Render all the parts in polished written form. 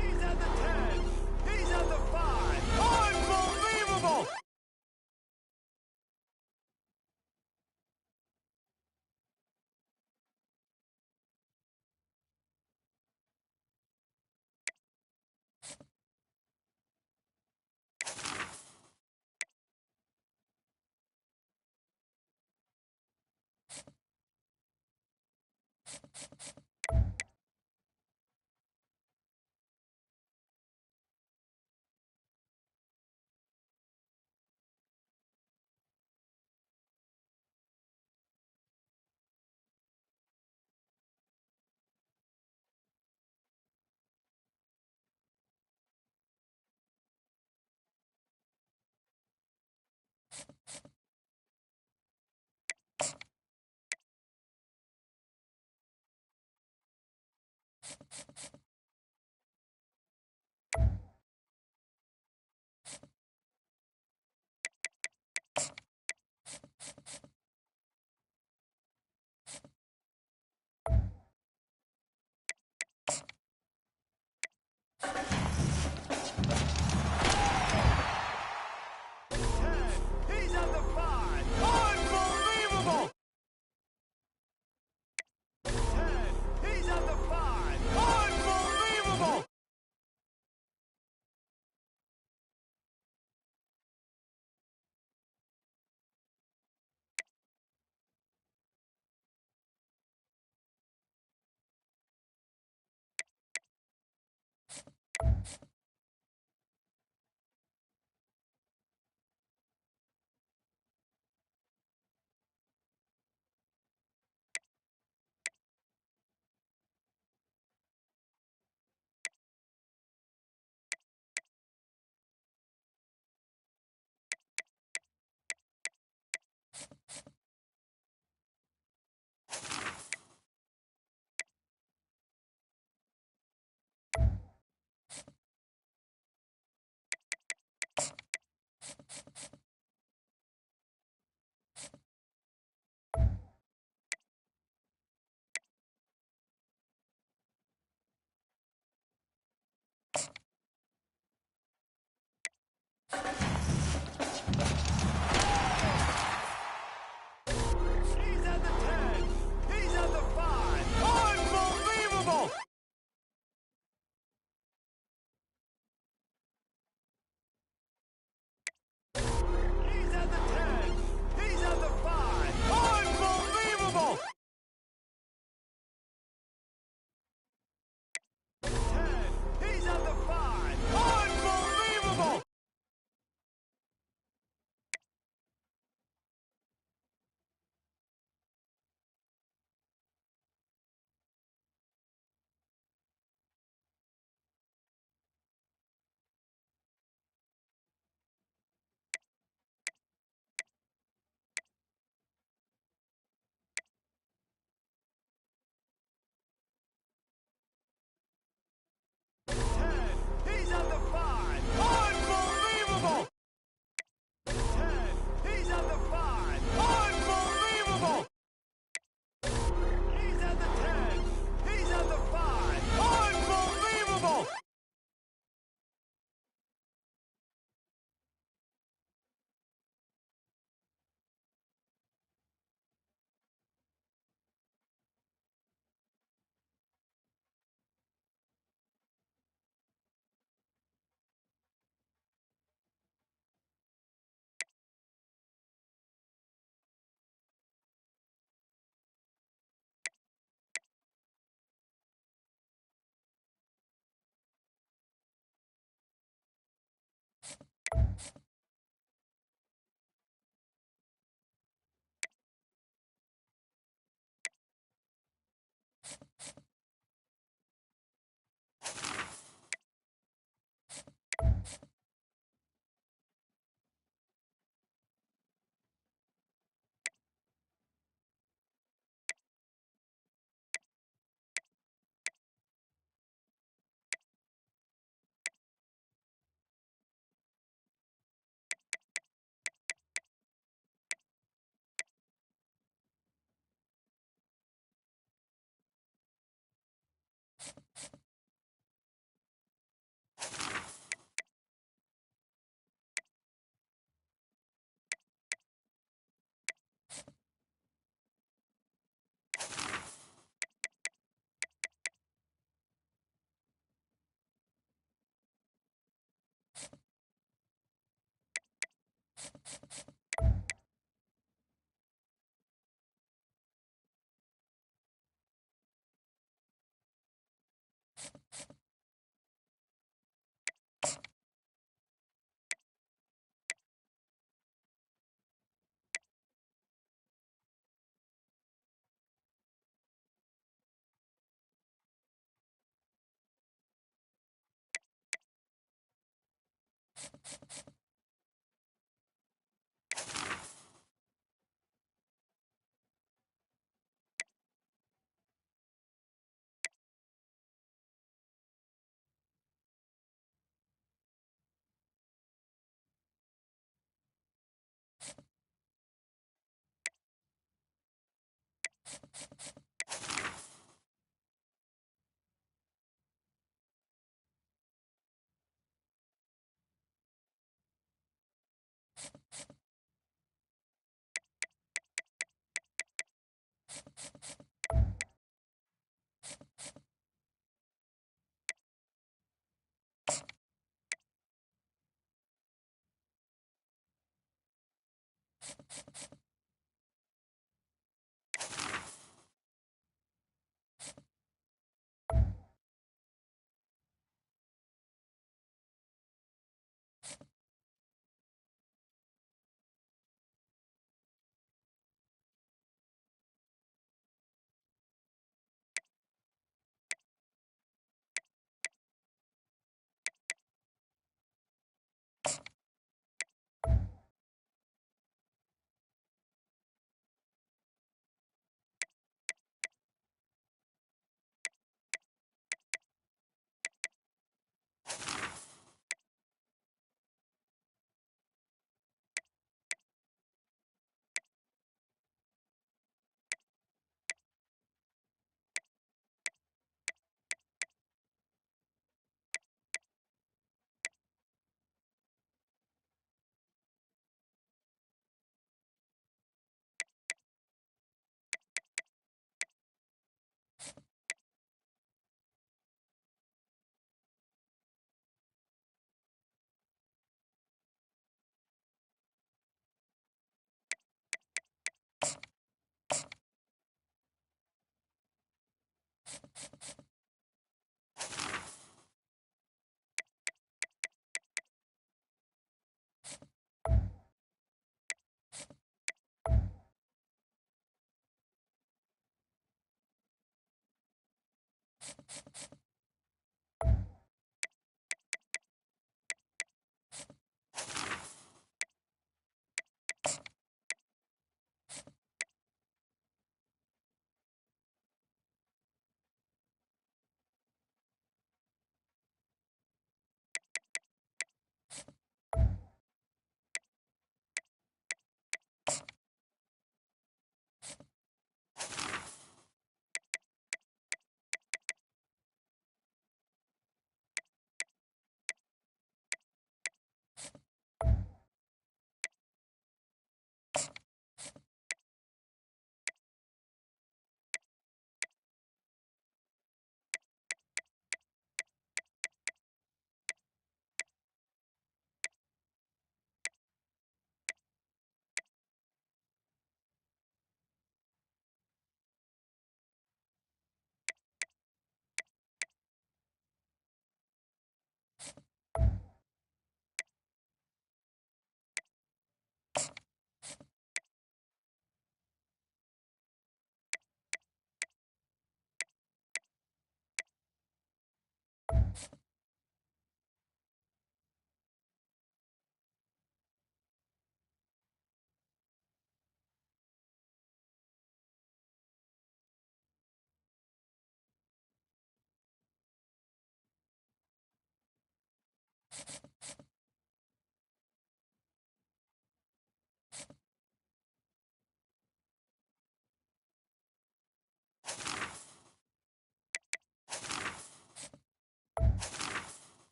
He's at the 10. He's at the 5. Unbelievable! He's at the 5. Unbelievable! 10. He's at the 5. Unbelievable!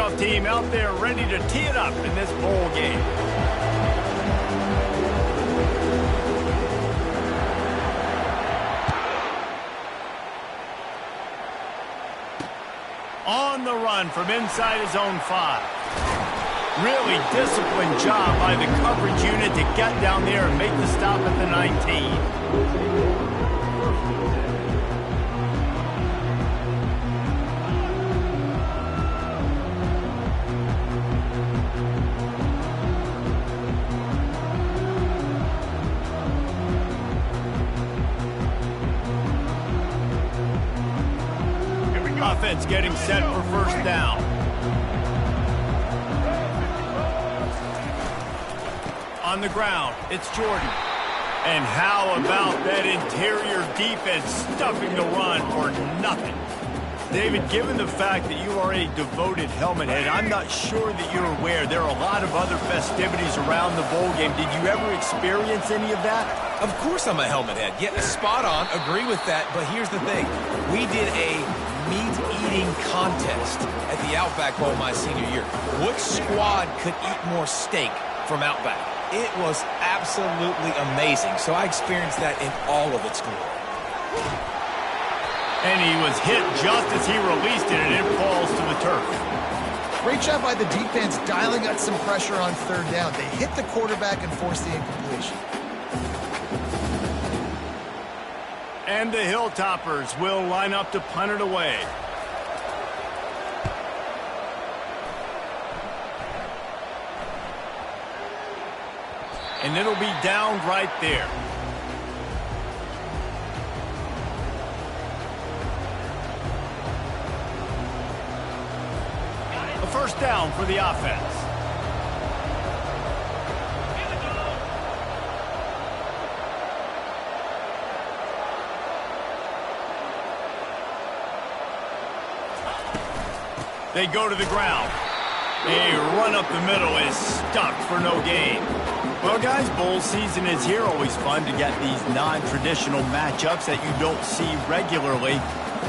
kickoff team out there ready to tee it up in this bowl game. On the run from inside his own 5. Really disciplined job by the coverage unit to get down there and make the stop at the 19. Offense getting set for first down. On the ground, it's Jordan. And how about that interior defense stuffing the run for nothing? David, given the fact that you are a devoted helmet head, I'm not sure that you're aware there are a lot of other festivities around the bowl game. Did you ever experience any of that? Of course I'm a helmet head. Yeah, spot on. Agree with that. But here's the thing. We did a meat-eating contest at the Outback Bowl my senior year. Which squad could eat more steak from Outback? It was absolutely amazing. So I experienced that in all of its glory. And he was hit just as he released it, and it falls to the turf. Great job by the defense dialing up some pressure on third down. They hit the quarterback and forced the incompletion. And the Hilltoppers will line up to punt it away. And it'll be down right there. A first down for the offense. They go to the ground. A run up the middle is stuck for no gain. Well, guys, bowl season is here. Always fun to get these non-traditional matchups that you don't see regularly.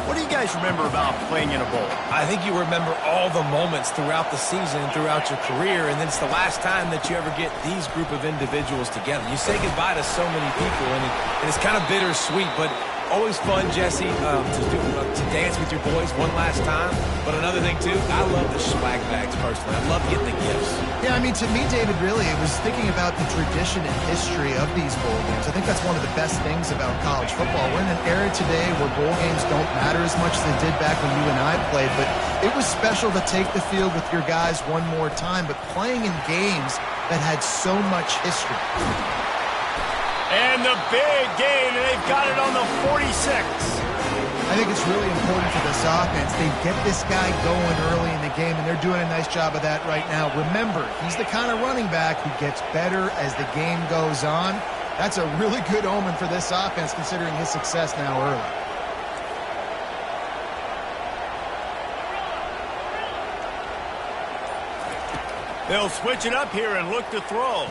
What do you guys remember about playing in a bowl? I think you remember all the moments throughout the season and throughout your career, and then it's the last time that you ever get these group of individuals together. You say goodbye to so many people, and it's kind of bittersweet, but always fun, Jesse, to dance with your boys one last time. But another thing, too, I love the swag bags personally. I love getting the gifts. Yeah, I mean, to me, David, really, it was thinking about the tradition and history of these bowl games. I think that's one of the best things about college football. We're in an era today where bowl games don't matter as much as they did back when you and I played, but it was special to take the field with your guys one more time, but playing in games that had so much history. And the big gain, and they've got it on the 46. I think it's really important for this offense. They get this guy going early in the game, and they're doing a nice job of that right now. Remember, he's the kind of running back who gets better as the game goes on. That's a really good omen for this offense, considering his success now early. They'll switch it up here and look to throw.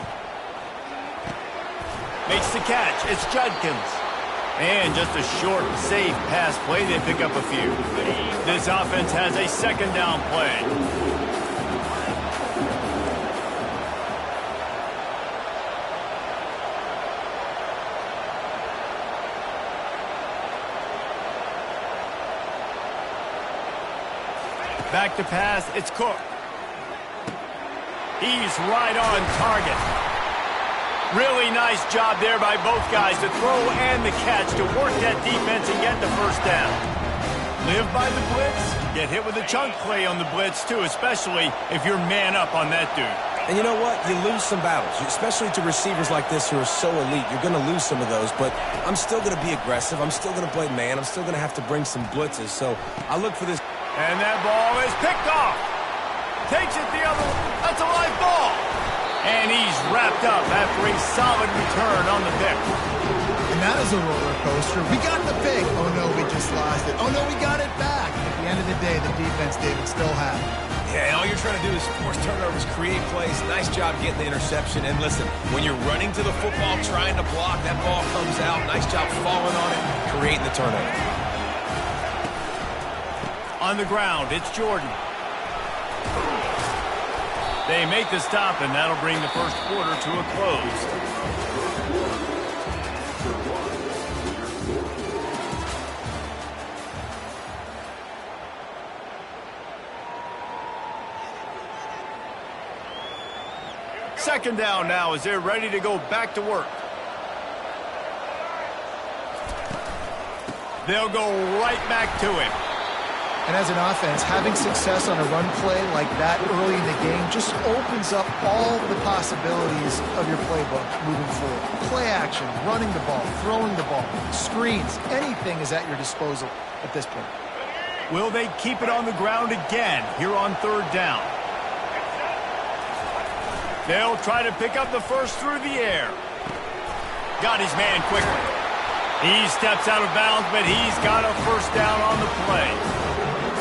Makes the catch. It's Judkins. And just a short, safe pass play. They pick up a few. This offense has a second down play. Back to pass. It's Cook. He's right on target. Really nice job there by both guys to throw and the catch to work that defense and get the first down. Live by the blitz, get hit with a chunk play on the blitz too, especially if you're man up on that dude. And you know what? You lose some battles, especially to receivers like this who are so elite. You're going to lose some of those, but I'm still going to be aggressive. I'm still going to play man. I'm still going to have to bring some blitzes, so I look for this. And that ball is picked off. Takes it the other way. That's a live ball. And he's wrapped up after a solid return on the pick. And that is a roller coaster. We got the pick. Oh, no, we just lost it. Oh, no, we got it back. At the end of the day, the defense, David, still had it. Yeah, and all you're trying to do is force turnovers, create plays. Nice job getting the interception. And listen, when you're running to the football, trying to block, that ball comes out. Nice job falling on it, creating the turnover. On the ground, it's Jordan. They make the stop, and that'll bring the first quarter to a close. Second down now as they're ready to go back to work. They'll go right back to him. And as an offense, having success on a run play like that early in the game just opens up all the possibilities of your playbook moving forward. Play action, running the ball, throwing the ball, screens, anything is at your disposal at this point. Will they keep it on the ground again here on third down? They'll try to pick up the first through the air. Got his man quickly. He steps out of bounds, but he's got a first down on the play.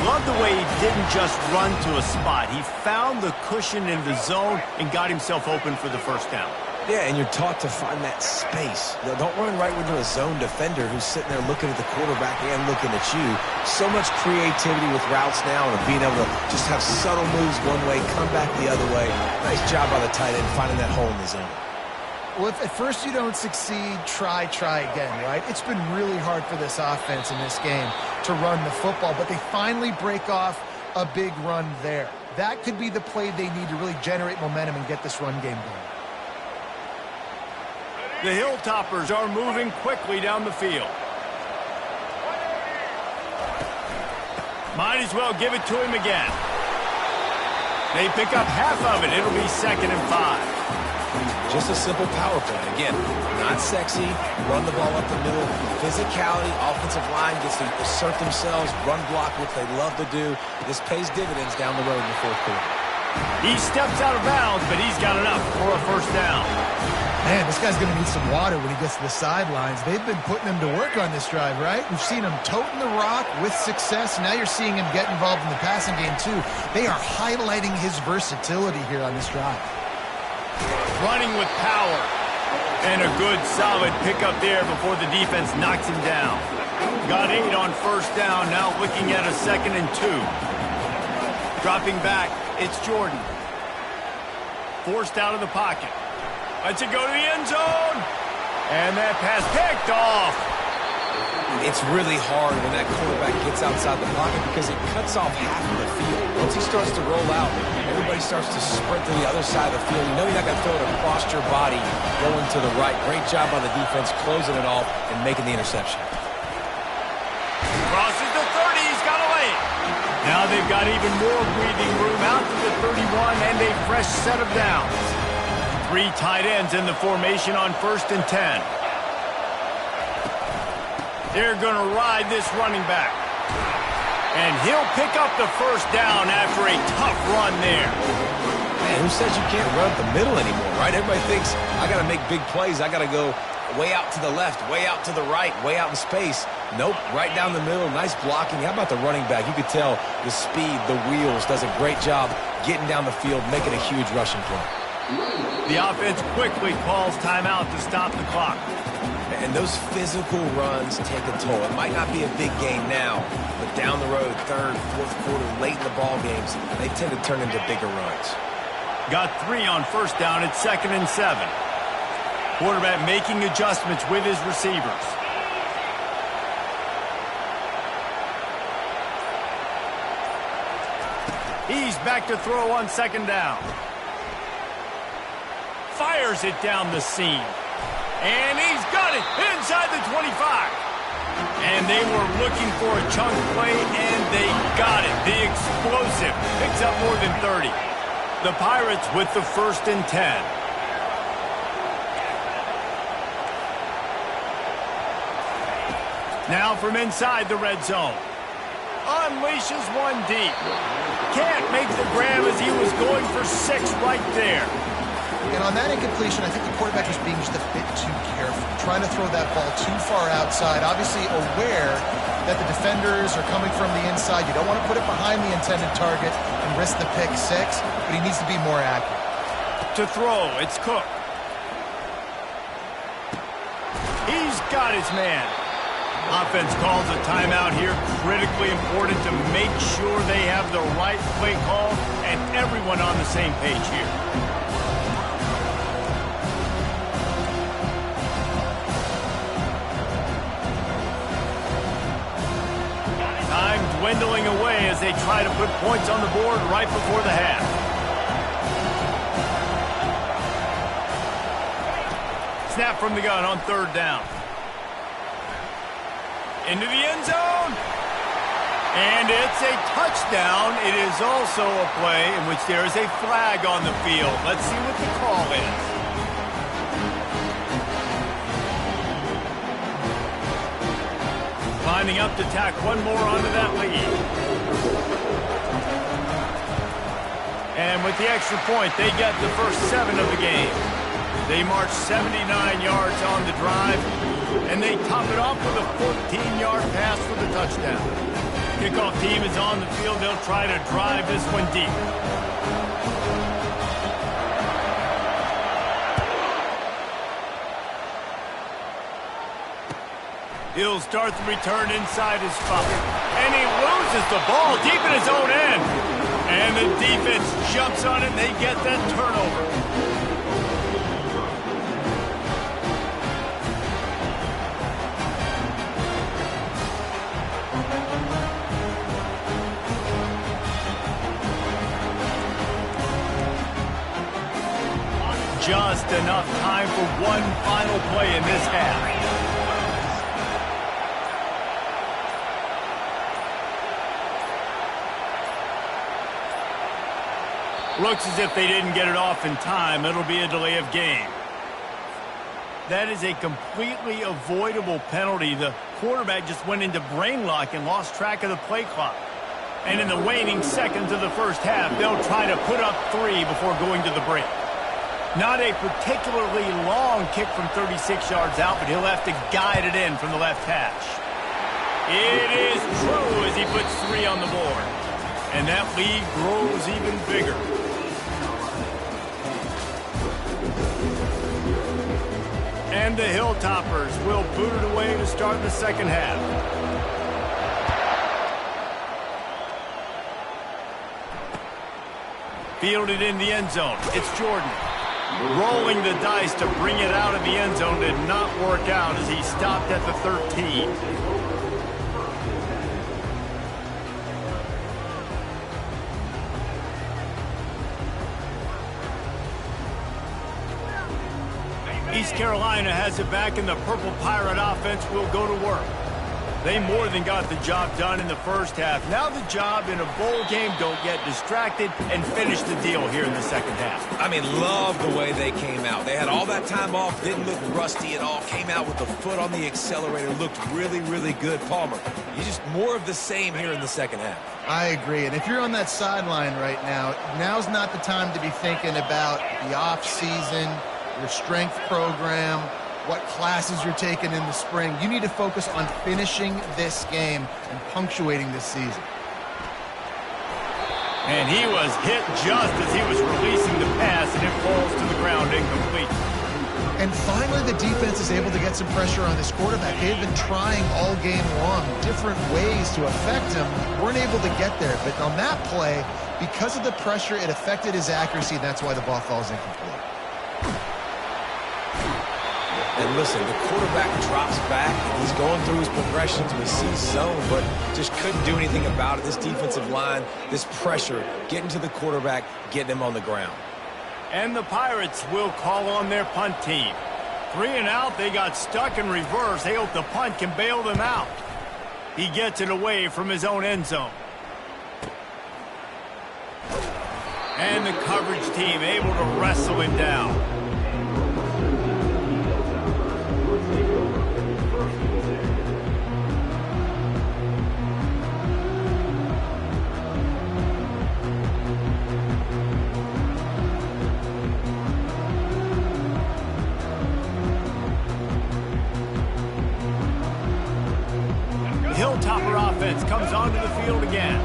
Love the way he didn't just run to a spot. He found the cushion in the zone and got himself open for the first down. Yeah, and you're taught to find that space. Don't run right into a zone defender who's sitting there looking at the quarterback and looking at you. So much creativity with routes now and being able to just have subtle moves one way, come back the other way. Nice job by the tight end finding that hole in the zone. Well, if at first you don't succeed, try again, right? It's been really hard for this offense in this game to run the football, but they finally break off a big run there. That could be the play they need to really generate momentum and get this run game going. The Hilltoppers are moving quickly down the field. Might as well give it to him again. They pick up half of it. It'll be 2nd and 5. Just a simple power play. Again, not sexy, run the ball up the middle. Physicality, offensive line gets to assert themselves, run block, which they love to do. This pays dividends down the road in the fourth quarter. He steps out of bounds, but he's got enough for a first down. Man, this guy's going to need some water when he gets to the sidelines. They've been putting him to work on this drive, right? We've seen him toting the rock with success. Now you're seeing him get involved in the passing game, too. They are highlighting his versatility here on this drive. Running with power. And a good, solid pickup there before the defense knocks him down. Got 8 on first down, now looking at a 2nd and 2. Dropping back, it's Jordan. Forced out of the pocket. Lets it go to the end zone. And that pass picked off. It's really hard when that quarterback gets outside the pocket because it cuts off half of the field. Once he starts to roll out, everybody starts to sprint to the other side of the field. You know you're not going to throw it across your body going to the right. Great job by the defense closing it off and making the interception. Crosses the 30. He's got away. Now they've got even more breathing room out to the 31 and a fresh set of downs. 3 tight ends in the formation on 1st and 10. They're going to ride this running back. And he'll pick up the first down after a tough run there. Man, who says you can't run up the middle anymore, right? Everybody thinks, I got to make big plays. I got to go way out to the left, way out to the right, way out in space. Nope, right down the middle. Nice blocking. How about the running back? You could tell the speed, the wheels, does a great job getting down the field, making a huge rushing play. The offense quickly calls timeout to stop the clock. And those physical runs take a toll. It might not be a big game now, but down the road, 3rd, 4th quarter, late in the ball games, they tend to turn into bigger runs. Got 3 on first down at 2nd and 7. Quarterback making adjustments with his receivers. He's back to throw on 2nd down. Fires it down the seam. And he's got it inside the 25. And they were looking for a chunk play, and they got it. The explosive picks up more than 30. The Pirates with the 1st and 10. Now from inside the red zone. Unleashes one deep. Can't make the grab as he was going for 6 right there. And on that incompletion, I think the quarterback was being just a bit too careful, trying to throw that ball too far outside, obviously aware that the defenders are coming from the inside. You don't want to put it behind the intended target and risk the pick 6, but he needs to be more accurate. To throw, it's Cook. He's got his man. Offense calls a timeout here. Critically important to make sure they have the right play call and everyone on the same page here. Time dwindling away as they try to put points on the board right before the half. Snap from the gun on third down. Into the end zone. And it's a touchdown. It is also a play in which there is a flag on the field. Let's see what the call is. Lining up to tack one more onto that lead. And with the extra point, they get the first 7 of the game. They march 79 yards on the drive, and they top it off with a 14-yard pass for the touchdown. Kickoff team is on the field. They'll try to drive this one deep. He'll start the return inside his pocket, and he loses the ball deep in his own end. And the defense jumps on it, and they get that turnover. Just enough time for one final play in this half. Looks as if they didn't get it off in time. It'll be a delay of game. That is a completely avoidable penalty. The quarterback just went into brain lock and lost track of the play clock. And in the waning seconds of the first half, they'll try to put up 3 before going to the break. Not a particularly long kick from 36 yards out, but he'll have to guide it in from the left hash. It is true as he puts 3 on the board. And that lead grows even bigger. And the Hilltoppers will boot it away to start the second half. Fielded in the end zone. It's Jordan. Rolling the dice to bring it out of the end zone did not work out as he stopped at the 13. East Carolina has it back, and the Purple Pirate offense will go to work. They more than got the job done in the first half. Now the job in a bowl game, don't get distracted and finish the deal here in the second half. I mean, love the way they came out. They had all that time off, didn't look rusty at all, came out with the foot on the accelerator, looked really, really good. Palmer, you just more of the same here in the second half. I agree, and if you're on that sideline right now, now's not the time to be thinking about the off-season, your strength program, what classes you're taking in the spring. You need to focus on finishing this game and punctuating this season. And he was hit just as he was releasing the pass, and it falls to the ground incomplete. And finally, the defense is able to get some pressure on this quarterback. They've been trying all game long different ways to affect him. Weren't able to get there, but on that play, because of the pressure, it affected his accuracy, and that's why the ball falls incomplete. And listen, the quarterback drops back, and he's going through his progressions. We see zone, but just couldn't do anything about it. This defensive line, this pressure, getting to the quarterback, getting him on the ground. And the Pirates will call on their punt team. 3 and out, they got stuck in reverse. They hope the punt can bail them out. He gets it away from his own end zone. And the coverage team able to wrestle him down. Hilltopper offense comes onto the field again.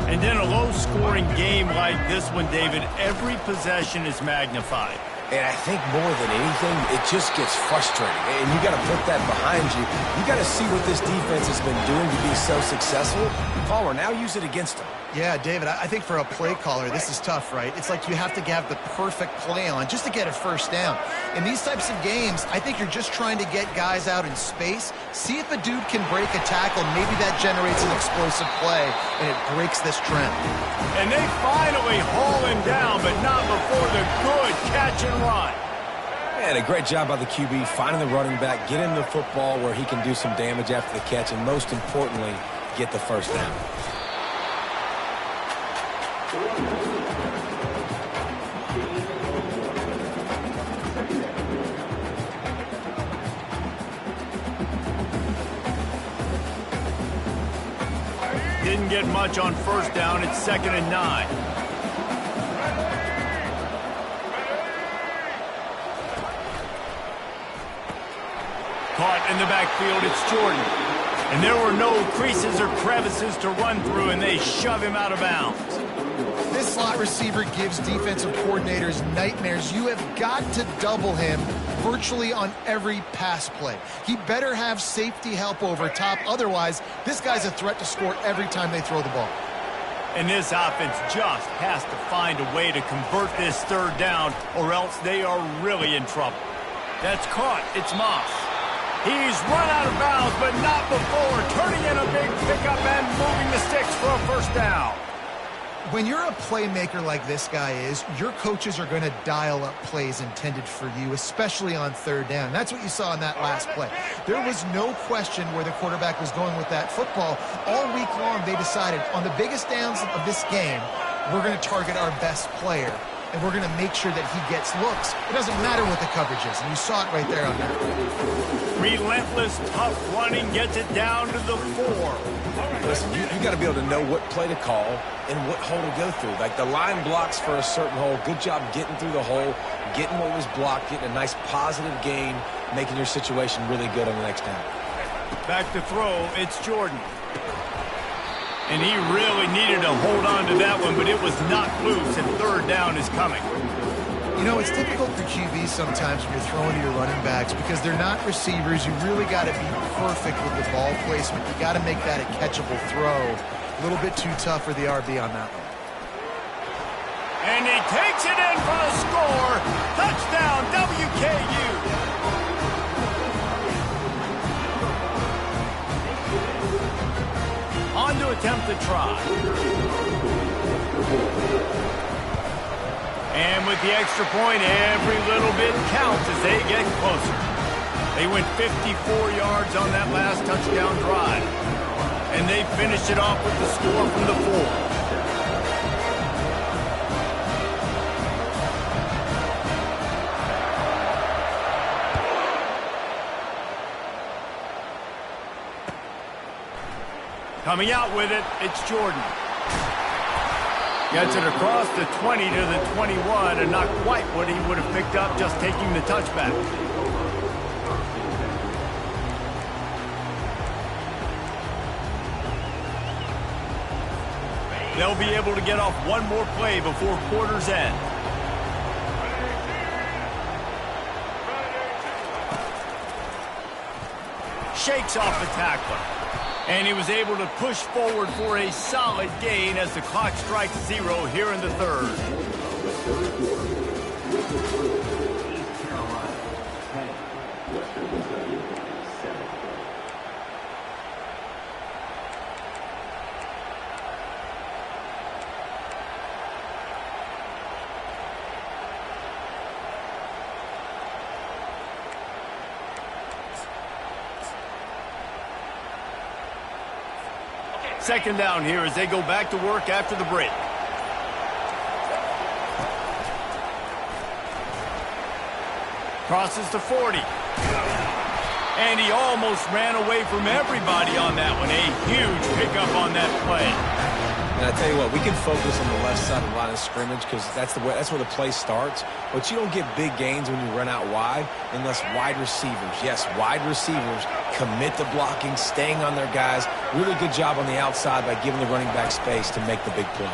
And in a low-scoring game like this one, David, every possession is magnified. And I think more than anything, it just gets frustrating. And you got to put that behind you. You got to see what this defense has been doing to be so successful. Palmer, now use it against them. Yeah, David, I think for a play caller, this is tough, right? It's like you have to have the perfect play on just to get a first down. In these types of games, I think you're just trying to get guys out in space, see if a dude can break a tackle. Maybe that generates an explosive play, and it breaks this trend. And they finally haul him down, but not before the good catch and run. And a great job by the QB, finding the running back, get him the football where he can do some damage after the catch, and most importantly, get the first down. Didn't get much on first down. It's 2nd and 9. Caught in the backfield, it's Jordan. And there were no creases or crevices to run through, and they shove him out of bounds. This slot receiver gives defensive coordinators nightmares. You have got to double him virtually on every pass play. He better have safety help over top. Otherwise, this guy's a threat to score every time they throw the ball. And this offense just has to find a way to convert this third down, or else they are really in trouble. That's caught. It's Moss. He's run out of bounds, but not before turning in a big pickup and moving the sticks for a first down. When you're a playmaker like this guy is, your coaches are going to dial up plays intended for you, especially on third down. That's what you saw in that last play. There was no question where the quarterback was going with that football. All week long, they decided on the biggest downs of this game, we're going to target our best player, and we're going to make sure that he gets looks. It doesn't matter what the coverage is, and you saw it right there on that. Relentless, tough running gets it down to the 4. Listen, you got to be able to know what play to call and what hole to go through. Like the line blocks for a certain hole. Good job getting through the hole, getting what was blocked, getting a nice positive gain, making your situation really good on the next down. Back to throw, it's Jordan. And he really needed to hold on to that one, but it was not loose, and third down is coming. You know, it's difficult for QBs sometimes when you're throwing to your running backs because they're not receivers. You really got to be perfect with the ball placement. You got to make that a catchable throw. A little bit too tough for the RB on that one. And he takes it in for the score. Touchdown, WKU. On to attempt the try. And with the extra point, every little bit counts as they get closer. They went 54 yards on that last touchdown drive. And they finished it off with the score from the 4. Coming out with it, it's Jordan. Gets it across the 20 to the 21, and not quite what he would have picked up just taking the touchback. They'll be able to get off one more play before quarter's end. Shakes off the tackler. And he was able to push forward for a solid gain as the clock strikes 0 here in the third. Second down here as they go back to work after the break. Crosses to 40. And he almost ran away from everybody on that one. A huge pickup on that play. And I tell you what, we can focus on the left side of the line of scrimmage because that's where the play starts. But you don't get big gains when you run out wide unless wide receivers, yes, wide receivers commit to blocking, staying on their guys. Really good job on the outside by giving the running back space to make the big play.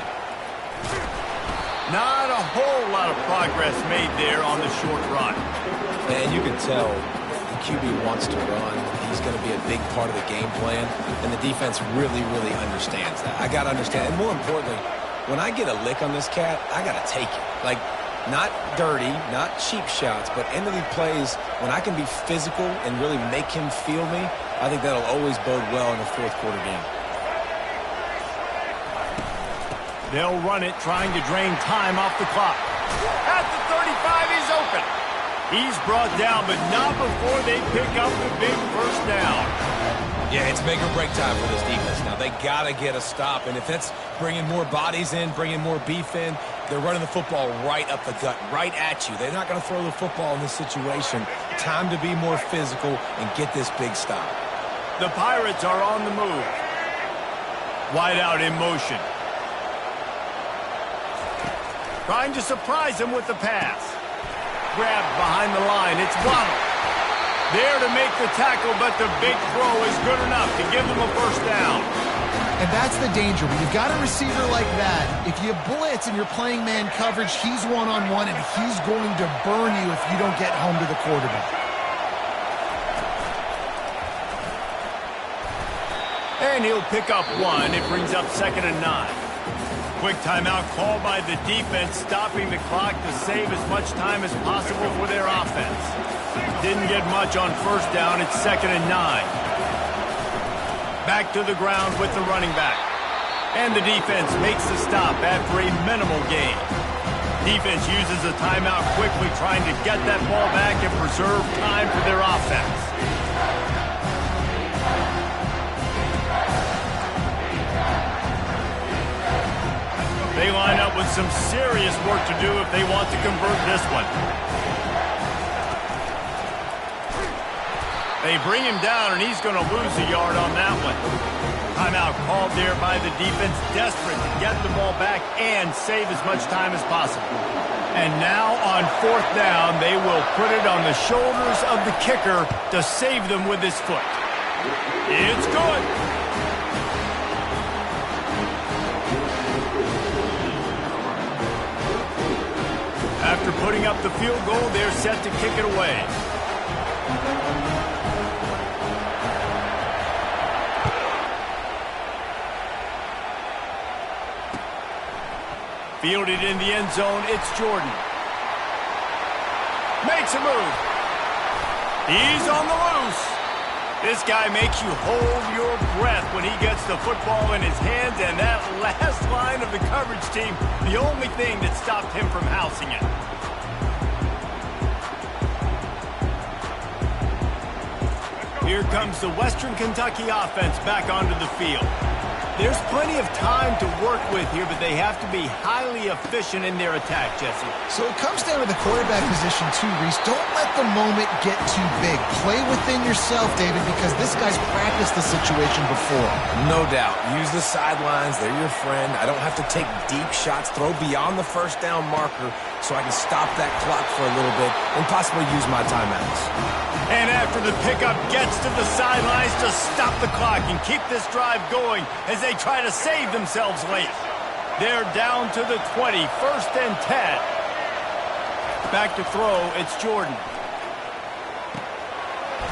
Not a whole lot of progress made there on the short run. And you can tell the QB wants to run. He's going to be a big part of the game plan, and the defense really, really understands that. I got to understand, and more importantly, when I get a lick on this cat, I got to take it. Like, not dirty, not cheap shots, but end of the plays, when I can be physical and really make him feel me, I think that'll always bode well in a fourth quarter game. They'll run it, trying to drain time off the clock. At the 35, he's open. He's brought down, but not before they pick up the big first down. Yeah, it's make or break time for this defense. Now, they got to get a stop, and if that's bringing more bodies in, bringing more beef in, they're running the football right up the gut, right at you. They're not going to throw the football in this situation. Time to be more physical and get this big stop. The Pirates are on the move. Wide out in motion. Trying to surprise him with the pass. Grabbed behind the line. It's Waddle. There to make the tackle, but the big throw is good enough to give them a first down. And that's the danger. When you've got a receiver like that, if you blitz and you're playing man coverage, he's one-on-one, and he's going to burn you if you don't get home to the quarterback. And he'll pick up one. It brings up 2nd and 9. Quick timeout called by the defense, stopping the clock to save as much time as possible for their offense. Didn't get much on first down. It's 2nd and 9. Back to the ground with the running back. And the defense makes the stop after a minimal gain. Defense uses a timeout quickly, trying to get that ball back and preserve time for their offense. They line up with some serious work to do if they want to convert this one. They bring him down, and he's going to lose a yard on that one. Timeout called there by the defense, desperate to get the ball back and save as much time as possible. And now on 4th down, they will put it on the shoulders of the kicker to save them with his foot. It's good. After putting up the field goal, they're set to kick it away. Fielded in the end zone, it's Jordan. Makes a move. He's on the loose. This guy makes you hold your breath when he gets the football in his hands, and that last line of the coverage team, the only thing that stopped him from housing it. Here comes the Western Kentucky offense back onto the field. There's plenty of time to work with here, but they have to be highly efficient in their attack, Jesse. So it comes down to the quarterback position too, Reese. Don't let the moment get too big. Play within yourself, David, because this guy's practiced the situation before. No doubt. Use the sidelines. They're your friend. I don't have to take deep shots. Throw beyond the first down marker so I can stop that clock for a little bit and possibly use my timeouts. And after the pickup, gets to the sidelines to stop the clock and keep this drive going as they try to save themselves late. They're down to the 20, 1st and 10. Back to throw, it's Jordan.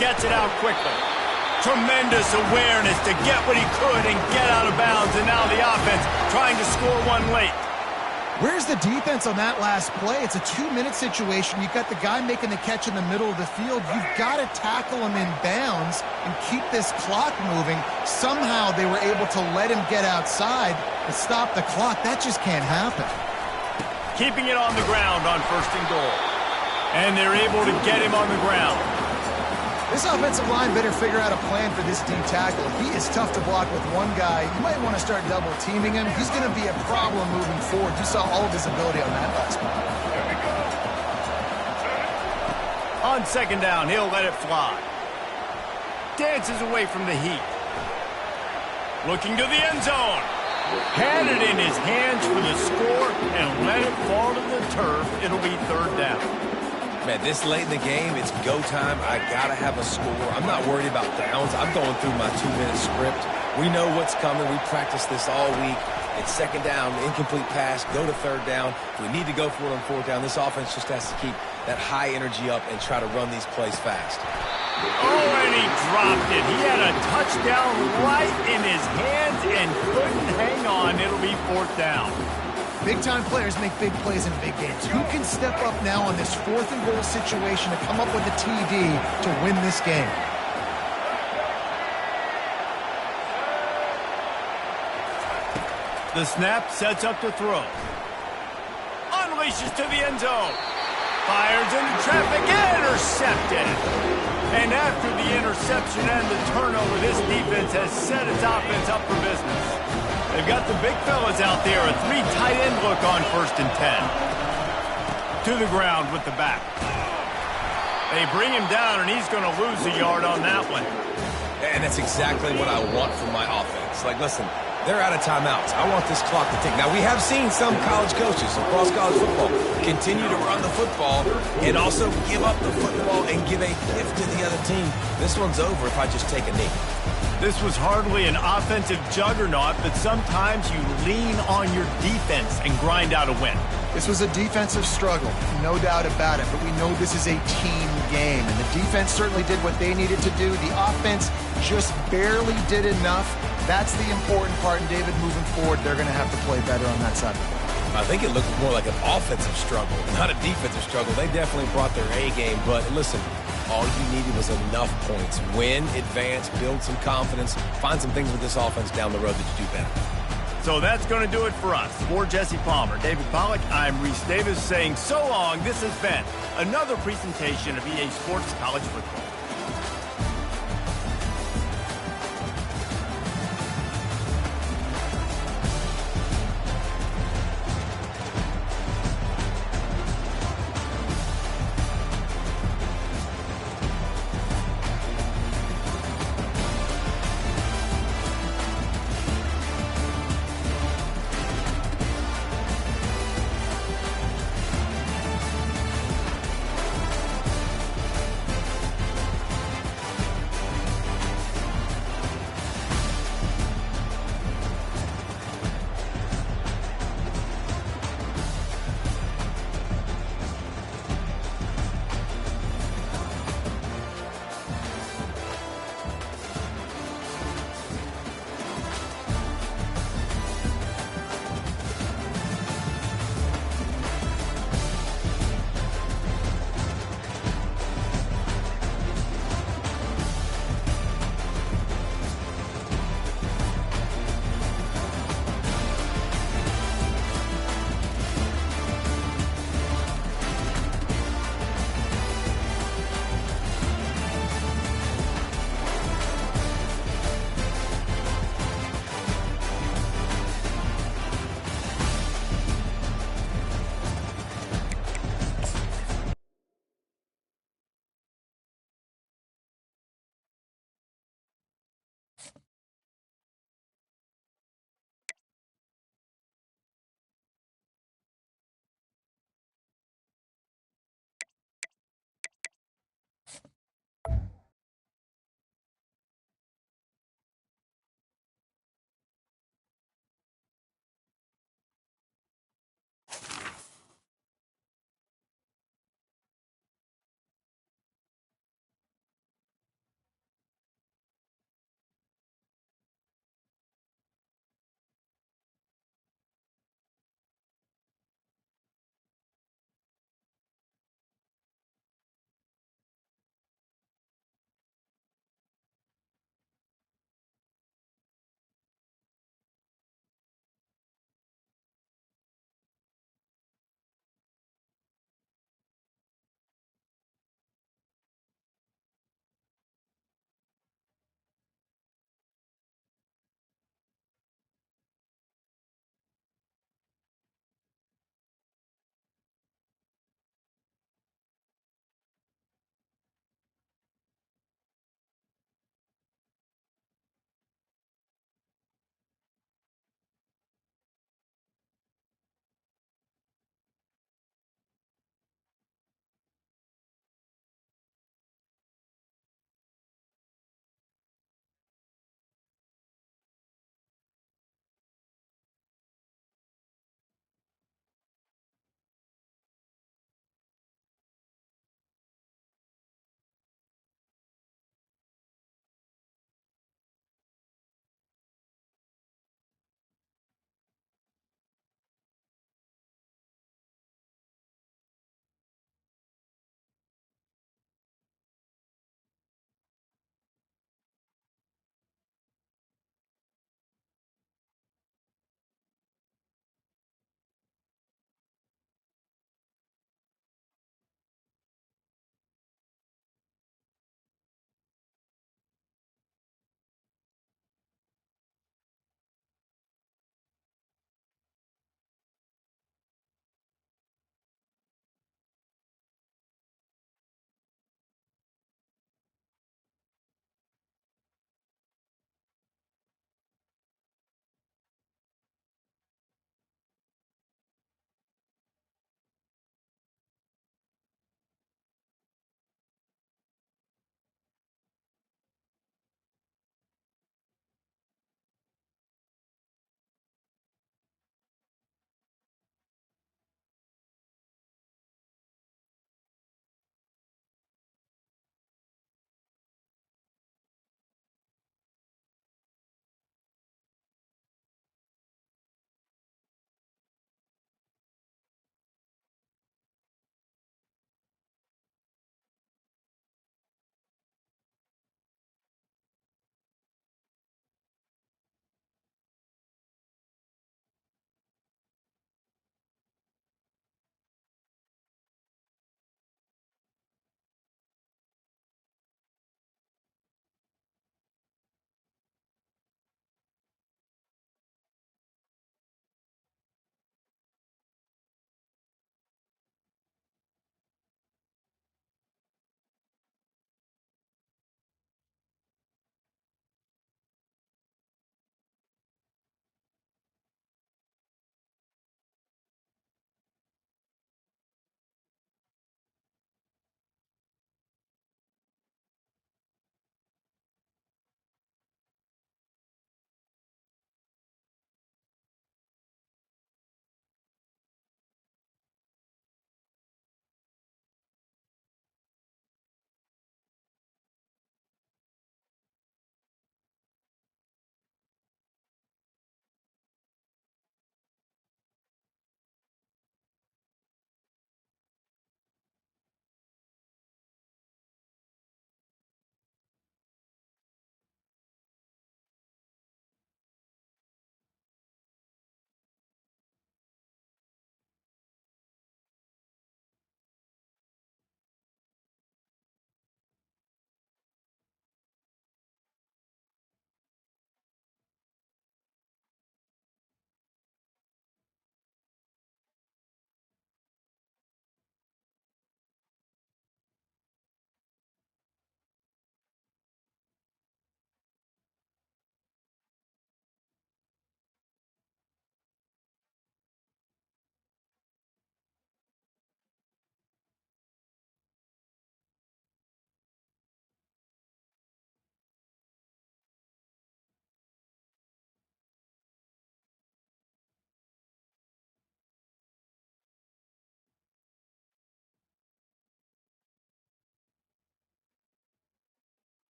Gets it out quickly. Tremendous awareness to get what he could and get out of bounds, and now the offense trying to score one late. Where's the defense on that last play? It's a 2-minute situation. You've got the guy making the catch in the middle of the field. You've got to tackle him in bounds and keep this clock moving. Somehow they were able to let him get outside and stop the clock. That just can't happen. Keeping it on the ground on 1st and goal. And they're able to get him on the ground. This offensive line better figure out a plan for this D tackle. He is tough to block with one guy. You might want to start double teaming him. He's going to be a problem moving forward. You saw all of his ability on that last play. On 2nd down, he'll let it fly. Dances away from the heat. Looking to the end zone. Had it in his hands for the score and let it fall to the turf. It'll be 3rd down. Man, this late in the game, it's go time. I got to have a score. I'm not worried about downs. I'm going through my 2-minute script. We know what's coming. We practiced this all week. It's second down, incomplete pass, go to third down. If we need to go for it on fourth down, this offense just has to keep that high energy up and try to run these plays fast. Oh, and he dropped it. He had a touchdown right in his hands and couldn't hang on. It'll be fourth down. Big-time players make big plays in big games. Who can step up now on this 4th and goal situation to come up with a TD to win this game? The snap sets up to throw. Unleashes to the end zone. Fires into traffic, intercepted. And after the interception and the turnover, this defense has set its offense up for business. They've got the big fellas out there, a 3 tight end look on 1st and 10. To the ground with the back. They bring him down, and he's going to lose a yard on that one. And that's exactly what I want from my offense. Like, listen, they're out of timeouts. I want this clock to tick. Now, we have seen some college coaches across college football continue to run the football and also give up the football and give a gift to the other team. This one's over if I just take a knee. This was hardly an offensive juggernaut, but sometimes you lean on your defense and grind out a win. This was a defensive struggle, no doubt about it, but we know this is a team game, and the defense certainly did what they needed to do. The offense just barely did enough. That's the important part, and David, moving forward, they're going to have to play better on that side. I think it looked more like an offensive struggle, not a defensive struggle. They definitely brought their A game, but listen, all you needed was enough points. Win, advance, build some confidence, find some things with this offense down the road that you do better. So that's going to do it for us. For Jesse Palmer, David Pollack, I'm Reese Davis saying so long. This has been another presentation of EA Sports College Football.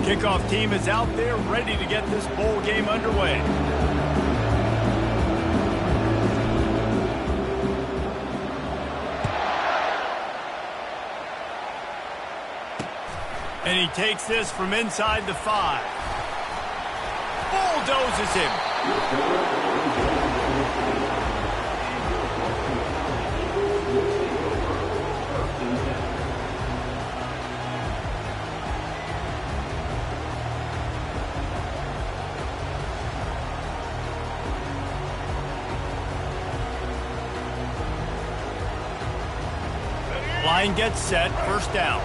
Kickoff team is out there ready to get this bowl game underway. And he takes this from inside the 5. Bulldozes him. Line gets set, first down.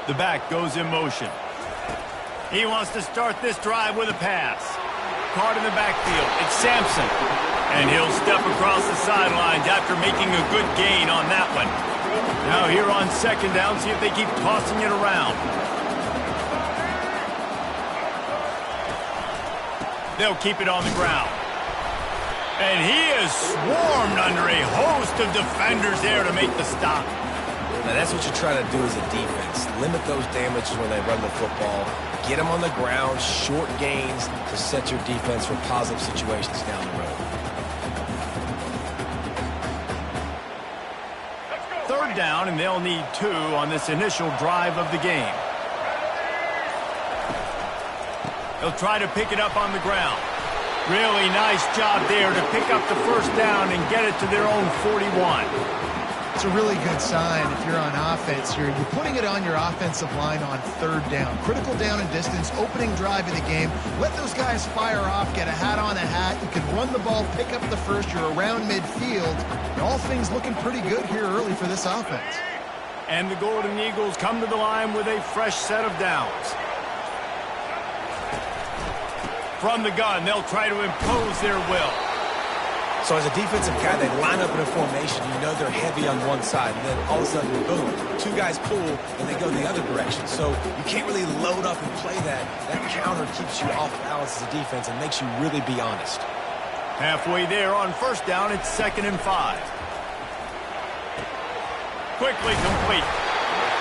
The back goes in motion. He wants to start this drive with a pass. Caught in the backfield. It's Sampson. And he'll step across the sidelines after making a good gain on that one. Now here on second down, see if they keep tossing it around. They'll keep it on the ground. And he is swarmed under a host of defenders there to make the stop. Now that's what you try to do as a defense. Limit those damages when they run the football. Get them on the ground, short gains to set your defense for positive situations down the road. Third down, and they'll need 2 on this initial drive of the game. They'll try to pick it up on the ground. Really nice job there to pick up the first down and get it to their own 41. It's a really good sign if you're on offense. You're putting it on your offensive line on third down. Critical down and distance, opening drive of the game. Let those guys fire off, get a hat on a hat. You can run the ball, pick up the first. You're around midfield. And all things looking pretty good here early for this offense. And the Golden Eagles come to the line with a fresh set of downs. From the gun, they'll try to impose their will. So as a defensive guy, they line up in a formation. You know they're heavy on one side, and then all of a sudden, boom, 2 guys pull, and they go the other direction. So you can't really load up and play that. That counter keeps you off balance as a defense and makes you really be honest. Halfway there on first down, it's 2nd and 5. Quickly complete.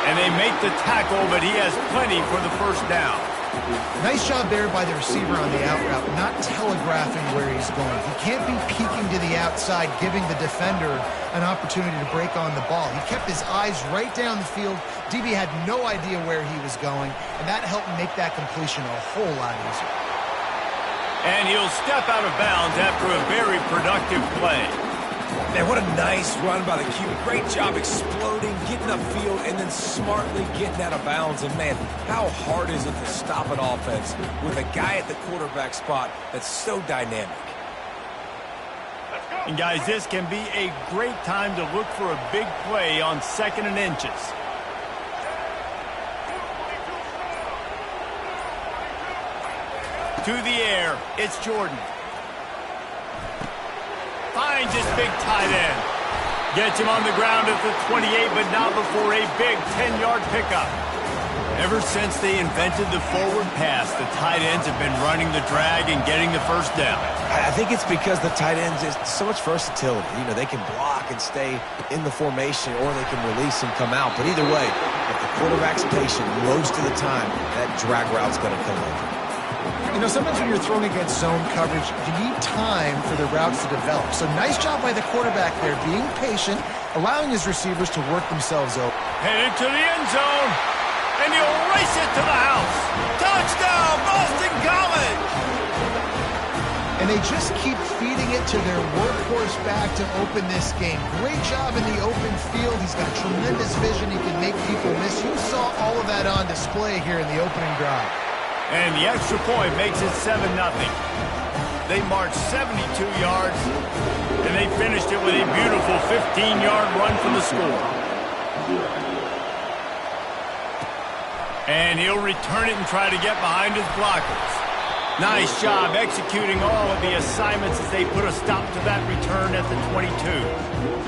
And they make the tackle, but he has plenty for the first down. Nice job there by the receiver on the out route, not telegraphing where he's going. He can't be peeking to the outside, giving the defender an opportunity to break on the ball. He kept his eyes right down the field. DB had no idea where he was going, and that helped make that completion a whole lot easier. And he'll step out of bounds after a very productive play. Man, what a nice run by the QB. Great job exploding, getting upfield, and then smartly getting out of bounds. And, man, how hard is it to stop an offense with a guy at the quarterback spot that's so dynamic? And, guys, this can be a great time to look for a big play on 2nd and inches. To the air, it's Jordan. Finds his big tight end. Gets him on the ground at the 28, but not before a big 10-yard pickup. Ever since they invented the forward pass, the tight ends have been running the drag and getting the first down. I think it's because the tight ends is so much versatility. You know, they can block and stay in the formation, or they can release and come out. But either way, if the quarterback's patient most of the time, that drag route's going to come over. You know, sometimes when you're throwing against zone coverage, you need time for the routes to develop. So nice job by the quarterback there, being patient, allowing his receivers to work themselves open. Headed to the end zone, and he'll race it to the house. Touchdown, Boston College! And they just keep feeding it to their workhorse back to open this game. Great job in the open field. He's got tremendous vision. He can make people miss. You saw all of that on display here in the opening drive. And the extra point makes it 7-0. They marched 72 yards, and they finished it with a beautiful 15-yard run for the score. And he'll return it and try to get behind his blockers. Nice job executing all of the assignments as they put a stop to that return at the 22.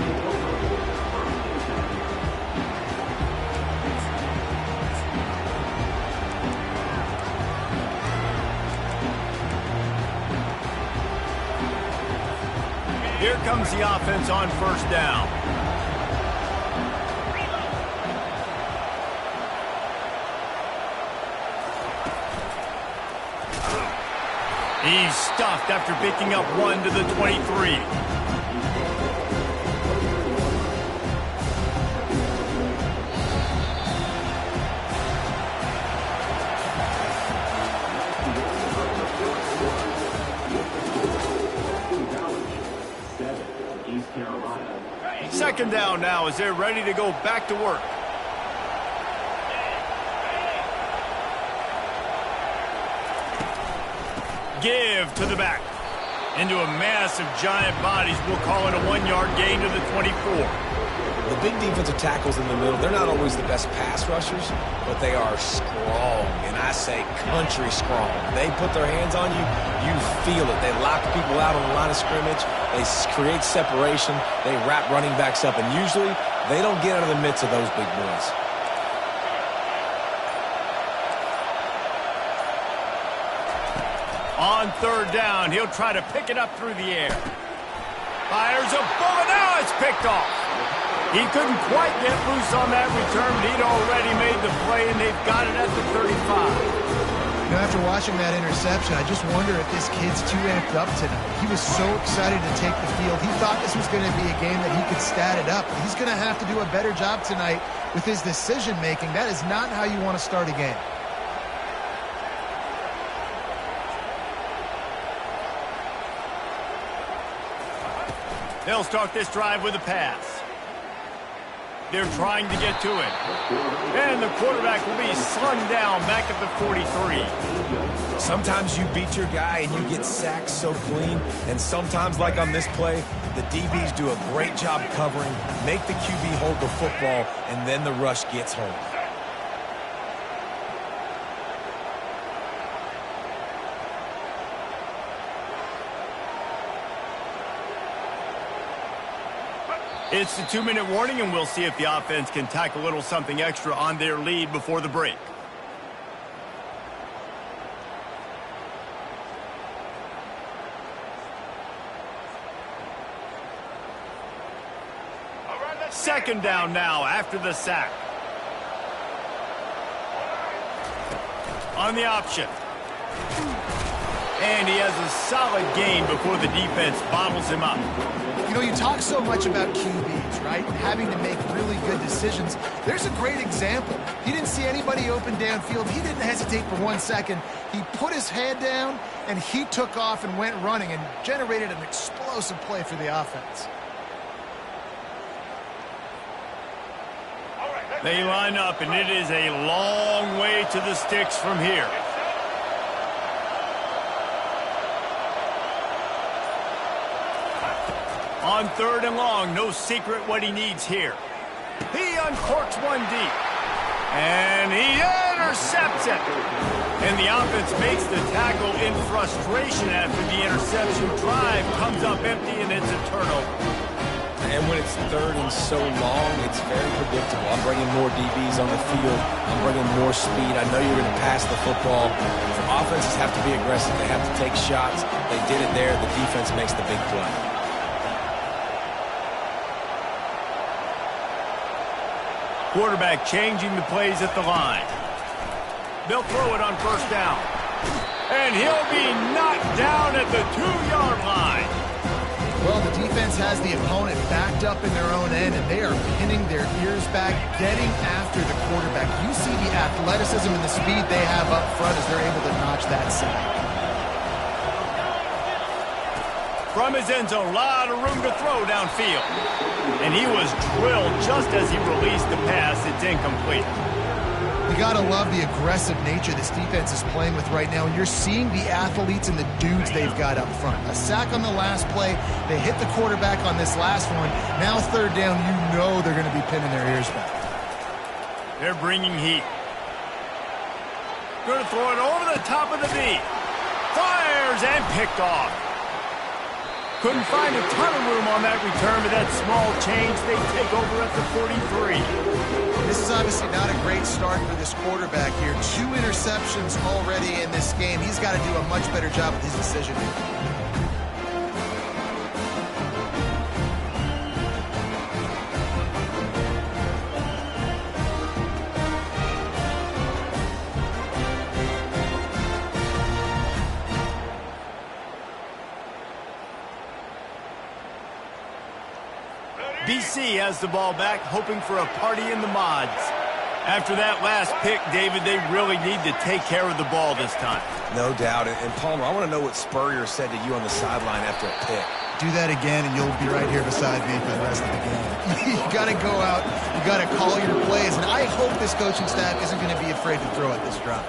Here comes the offense on first down. He's stuffed after picking up 1 to the 23. Second down now as they're ready to go back to work. Give to the back. Into a mass of giant bodies. We'll call it a 1-yard gain to the 24. The big defensive tackles in the middle, they're not always the best pass rushers, but they are strong, and I say country strong. They put their hands on you, you feel it. They lock people out on the line of scrimmage. They create separation. They wrap running backs up, and usually they don't get out of the midst of those big boys. On third down, he'll try to pick it up through the air. Fires a bullet. Now it's picked off. He couldn't quite get loose on that return, but he'd already made the play, and they've got it at the 35. You know, after watching that interception, I just wonder if this kid's too amped up tonight. He was so excited to take the field. He thought this was going to be a game that he could stat it up. He's going to have to do a better job tonight with his decision-making. That is not how you want to start a game. They'll start this drive with a pass. They're trying to get to it. And the quarterback will be slung down back at the 43. Sometimes you beat your guy and you get sacked so clean. And sometimes, like on this play, the DBs do a great job covering, make the QB hold the football, and then the rush gets home. It's the 2-minute warning, and we'll see if the offense can tack a little something extra on their lead before the break. Second down now after the sack. On the option. And he has a solid gain before the defense bottles him up. You know, you talk so much about QBs, right? Having to make really good decisions. There's a great example. He didn't see anybody open downfield. He didn't hesitate for 1 second. He put his head down, and he took off and went running and generated an explosive play for the offense. They line up, and it is a long way to the sticks from here. On third and long, no secret what he needs here. He uncorks one deep. And he intercepts it. And the offense makes the tackle in frustration after the interception. Drive comes up empty, and it's a turnover. And when it's third and so long, it's very predictable. I'm bringing more DBs on the field. I'm bringing more speed. I know you're going to pass the football. So offenses have to be aggressive. They have to take shots. They did it there. The defense makes the big play. Quarterback changing the plays at the line. They'll throw it on first down. And he'll be knocked down at the 2-yard line. Well, the defense has the opponent backed up in their own end, and they are pinning their ears back, getting after the quarterback. You see the athleticism and the speed they have up front as they're able to notch that sack. From his end zone, a lot of room to throw downfield. And he was drilled just as he released the pass. It's incomplete. You got to love the aggressive nature this defense is playing with right now, and you're seeing the athletes and the dudes they've got up front. A sack on the last play. They hit the quarterback on this last one. Now third down, you know they're going to be pinning their ears back. They're bringing heat. Going to throw it over the top of the knee. Fires and picked off. Couldn't find a ton of room on that return, but that small change, they take over at the 43. This is obviously not a great start for this quarterback here. 2 interceptions already in this game. He's got to do a much better job with his decision-making. BC has the ball back, hoping for a party in the mods. After that last pick, David, they really need to take care of the ball this time. No doubt. And Palmer, I want to know what Spurrier said to you on the sideline after a pick. Do that again, and you'll be right here beside me for the rest of the game. You got to go out. You got to call your plays, and I hope this coaching staff isn't going to be afraid to throw at this drive.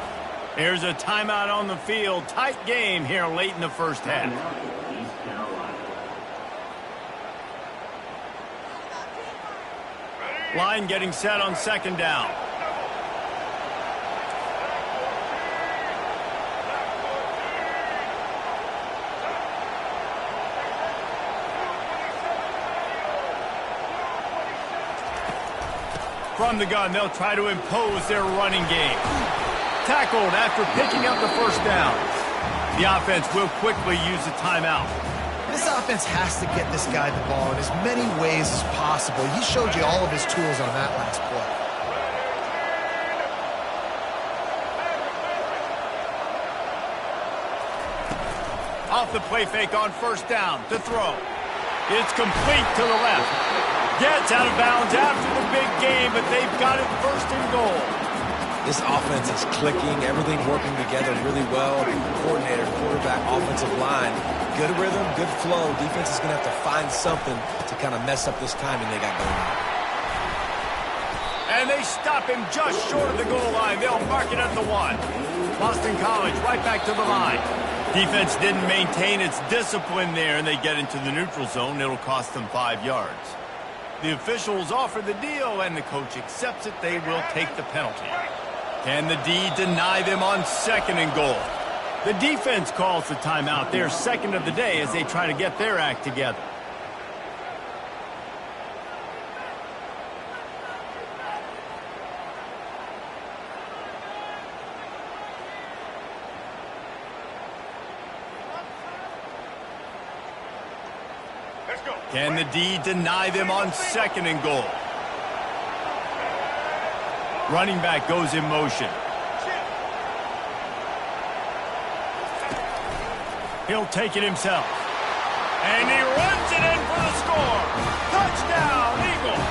Here's a timeout on the field. Tight game here late in the first half. Line getting set on second down. From the gun, they'll try to impose their running game. Tackled after picking up the first down. The offense will quickly use a timeout. This offense has to get this guy the ball in as many ways as possible. He showed you all of his tools on that last play. Off the play fake on first down to throw. It's complete to the left. Gets out of bounds after the big game, but they've got it first and goal. This offense is clicking, everything working together really well. Coordinator, quarterback, offensive line. Good rhythm, good flow. Defense is going to have to find something to kind of mess up this timing they got going on. And they stop him just short of the goal line. They'll mark it at the 1. Boston College right back to the line. Defense didn't maintain its discipline there, and they get into the neutral zone. It'll cost them 5 yards. The officials offer the deal, and the coach accepts it. They will take the penalty. Can the D deny them on second and goal? The defense calls the timeout, their second of the day, as they try to get their act together. Can the D deny them on second and goal? Running back goes in motion. He'll take it himself. And he runs it in for the score. Touchdown, Eagles.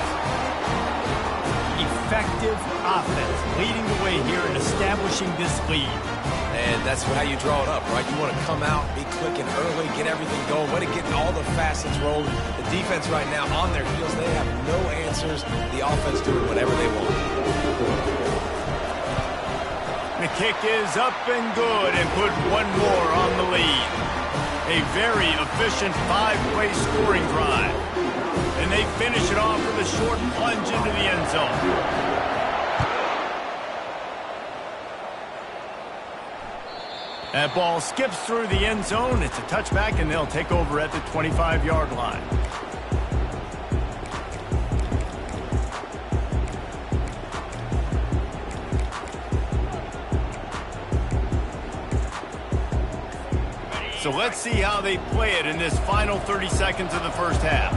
Effective offense leading the way here in establishing this lead. And that's how you draw it up, right? You want to come out, be clicking early, get everything going, way to get all the facets rolling. The defense right now on their heels, they have no answers. The offense doing whatever they want. The kick is up and good and put one more on the lead. A very efficient 5-play scoring drive. And they finish it off with a short plunge into the end zone. That ball skips through the end zone. It's a touchback, and they'll take over at the 25-yard line. So let's see how they play it in this final 30 seconds of the first half.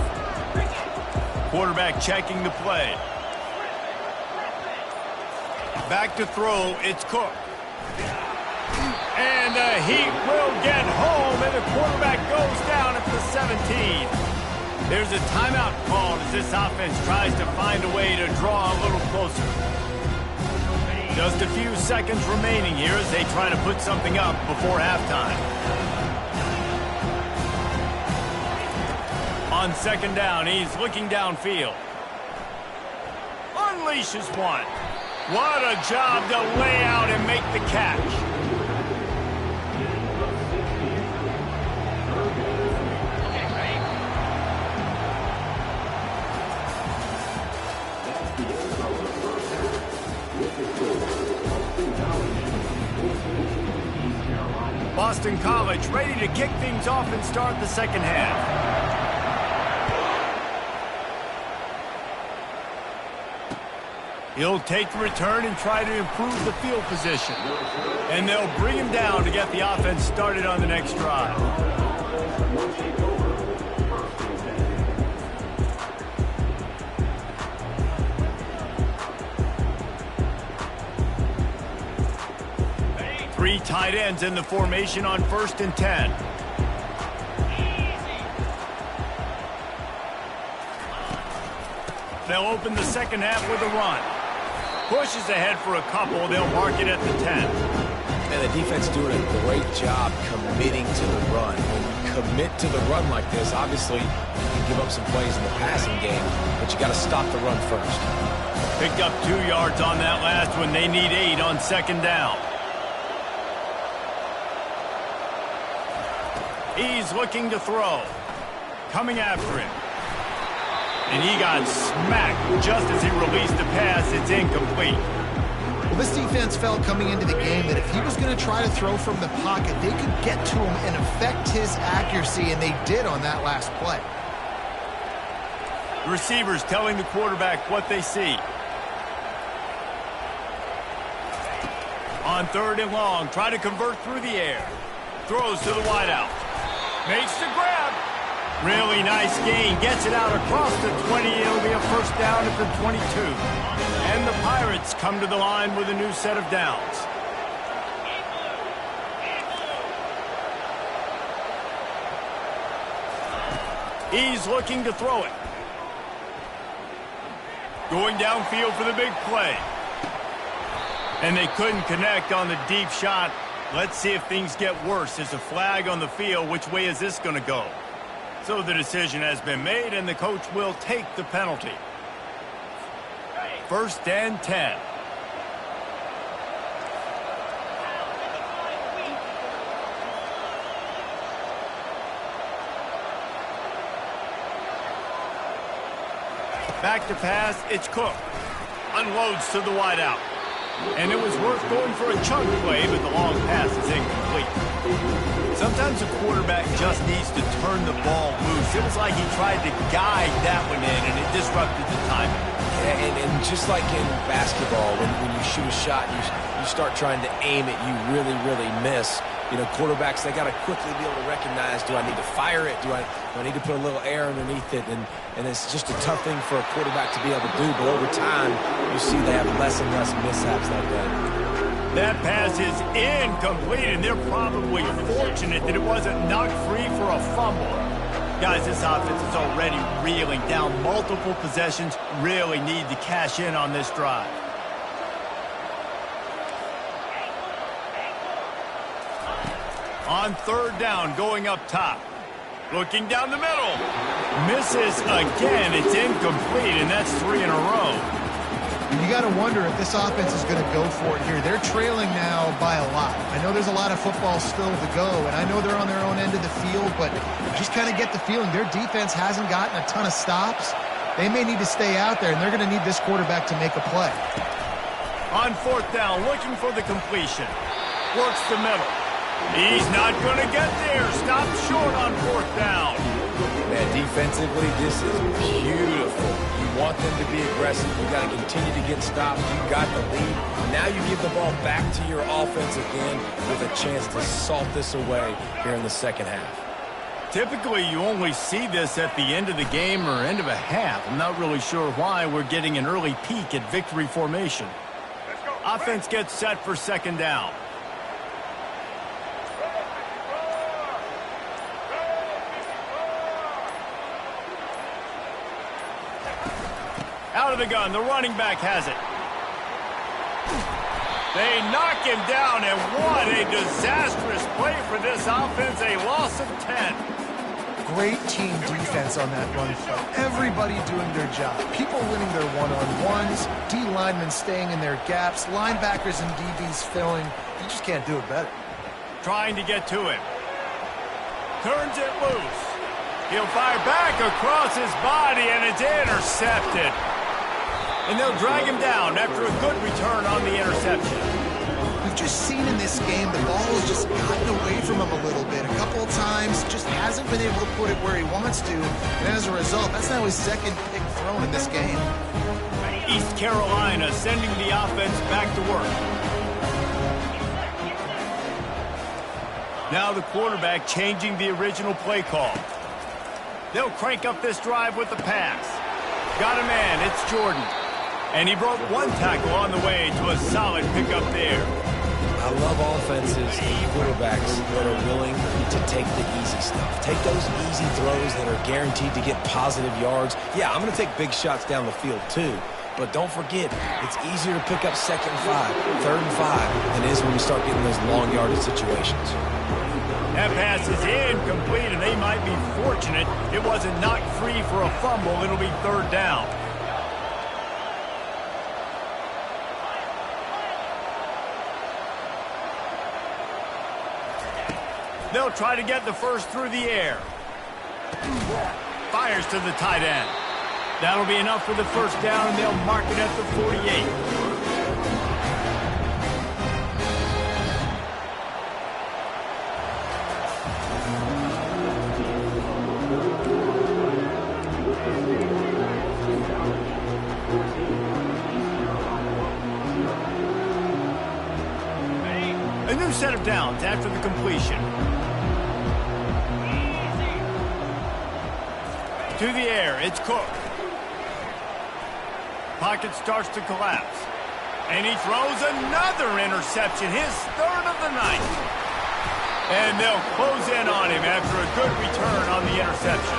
Quarterback checking the play. Back to throw, it's Cook. And the Heat will get home, and the quarterback goes down at the 17. There's a timeout called as this offense tries to find a way to draw a little closer. Just a few seconds remaining here as they try to put something up before halftime. On second down, he's looking downfield. Unleashes one. What a job to lay out and make the catch. Boston College ready to kick things off and start the second half. He'll take the return and try to improve the field position. And they'll bring him down to get the offense started on the next drive. Three tight ends in the formation on 1st and 10. They'll open the second half with a run. Pushes ahead for a couple. They'll mark it at the 10. And the defense doing a great job committing to the run. When you commit to the run like this, obviously you can give up some plays in the passing game, but you got to stop the run first. Picked up 2 yards on that last one. They need 8 on second down. He's looking to throw. Coming after him. And he got smacked just as he released the pass. It's incomplete. Well, this defense felt coming into the game that if he was going to try to throw from the pocket, they could get to him and affect his accuracy, and they did on that last play. The receivers telling the quarterback what they see. On 3rd and long, try to convert through the air. Throws to the wideout. Makes the grab. Really nice gain. Gets it out across the 20. It'll be a first down at the 22. And the Pirates come to the line with a new set of downs. He's looking to throw it. Going downfield for the big play. And they couldn't connect on the deep shot. Let's see if things get worse. There's a flag on the field. Which way is this going to go? So the decision has been made, and the coach will take the penalty. 1st and 10. Back to pass, it's Cook. Unloads to the wideout. And it was worth going for a chunk play, but the long pass is incomplete. Sometimes a quarterback just needs to turn the ball loose. It was like he tried to guide that one in, and it disrupted the timing. Yeah, and just like in basketball, when you shoot a shot, you start trying to aim it, you really, really miss. You know, quarterbacks, they got to quickly be able to recognize, do I need to fire it? Do I need to put a little air underneath it? And it's just a tough thing for a quarterback to be able to do. But over time, you see they have less and less mishaps like that. That pass is incomplete, and they're probably fortunate that it wasn't knocked free for a fumble. Guys, this offense is already reeling down multiple possessions. Really need to cash in on this drive. On 3rd down, going up top. Looking down the middle. Misses again. It's incomplete, and that's 3 in a row. You got to wonder if this offense is going to go for it here. They're trailing now by a lot. I know there's a lot of football still to go, and I know they're on their own end of the field, but you just kind of get the feeling their defense hasn't gotten a ton of stops. They may need to stay out there, and they're going to need this quarterback to make a play. On 4th down, looking for the completion. Works the middle. He's not going to get there. Stopped short on 4th down. Man, defensively, this is beautiful. You want them to be aggressive. You got to continue to get stops. You got the lead. Now you give the ball back to your offense again with a chance to salt this away here in the second half. Typically, you only see this at the end of the game or end of a half. I'm not really sure why we're getting an early peek at victory formation. Offense gets set for second down. Out of the gun, the running back has it. They knock him down, and what a disastrous play for this offense. A loss of 10. Great team defense on that run play. Everybody doing their job. People winning their one-on-ones, D linemen staying in their gaps, linebackers and DBs filling. You just can't do it better. Trying to get to him. Turns it loose. He'll fire back across his body, and it's intercepted. And they'll drag him down after a good return on the interception. We've just seen in this game the ball has just gotten away from him a little bit. A couple of times, just hasn't been able to put it where he wants to. And as a result, that's now his second pick thrown in this game. East Carolina sending the offense back to work. Now the quarterback changing the original play call. They'll crank up this drive with the pass. Got a man, it's Jordan. And he broke one tackle on the way to a solid pickup there. I love offenses and quarterbacks that are willing to take the easy stuff. Take those easy throws that are guaranteed to get positive yards. Yeah, I'm going to take big shots down the field too. But don't forget, it's easier to pick up 2nd and 5, 3rd and 5 than it is when you start getting those long yardage situations. That pass is incomplete, and they might be fortunate it wasn't knocked free for a fumble. It'll be 3rd down. They'll try to get the first through the air. Fires to the tight end. That'll be enough for the 1st down, and they'll mark it at the 48. A new set of downs after the completion. To the air, it's Cook. Pocket starts to collapse. And he throws another interception, his 3rd of the night. And they'll close in on him after a good return on the interception.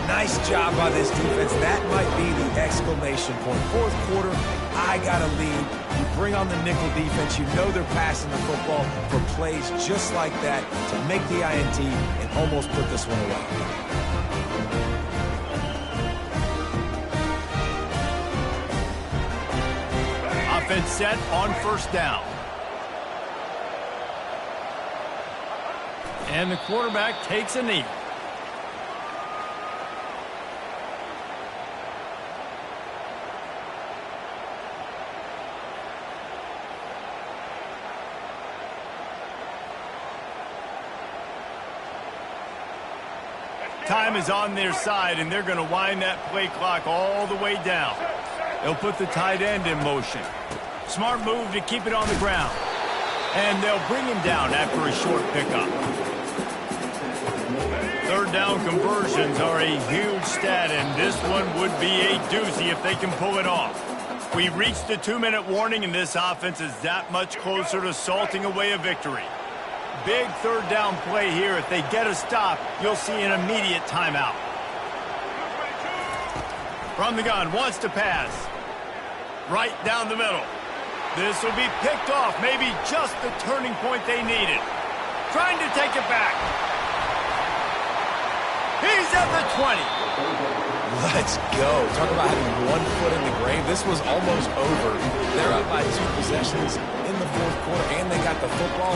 Nice job by this defense. That might be the exclamation point. 4th quarter, I got a lead. You bring on the nickel defense. You know they're passing the football for plays just like that to make the INT and almost put this one away. Offense set on 1st down. And the quarterback takes a knee. Time is on their side, and they're going to wind that play clock all the way down. They'll put the tight end in motion. Smart move to keep it on the ground. And they'll bring him down after a short pickup. 3rd down conversions are a huge stat, and this one would be a doozy if they can pull it off. We reached the 2-minute warning, and this offense is that much closer to salting away a victory. Big 3rd down play here. If they get a stop, you'll see an immediate timeout. From the gun, wants to pass. Right down the middle. This will be picked off. Maybe just the turning point they needed. Trying to take it back. He's at the 20. Let's go. Talk about having 1 foot in the grave. This was almost over. They're up by 2 possessions in the 4th quarter, and they got the football.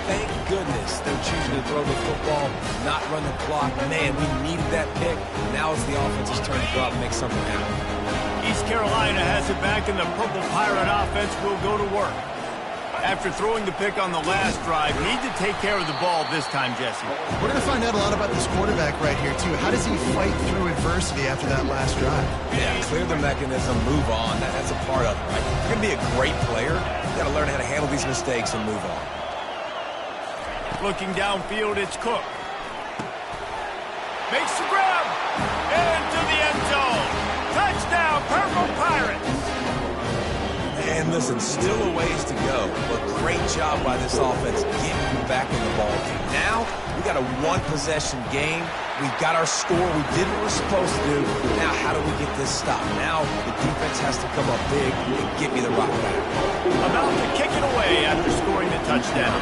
Thank goodness they're choosing to throw the football, not run the clock. Man, we needed that pick. Now it's the offense's turn to go out and make something happen. East Carolina has it back, and the Purple Pirate offense will go to work. After throwing the pick on the last drive, need to take care of the ball this time, Jesse. We're going to find out a lot about this quarterback right here, too. How does he fight through adversity after that last drive? Yeah, clear the mechanism, move on. That's a part of it, right? If you're going to be a great player, you got to learn how to handle these mistakes and move on. Looking downfield, it's Cook. Makes the grab. Into the end zone. Touchdown, Purple Pirates. And listen, still a ways to go, but great job by this offense getting you back in the ball game. Now, we got a 1-possession game. We got our score. We did what we're supposed to do. Now, how do we get this stopped? Now, the defense has to come up big and get me the rock back. About to kick it away after scoring the touchdown.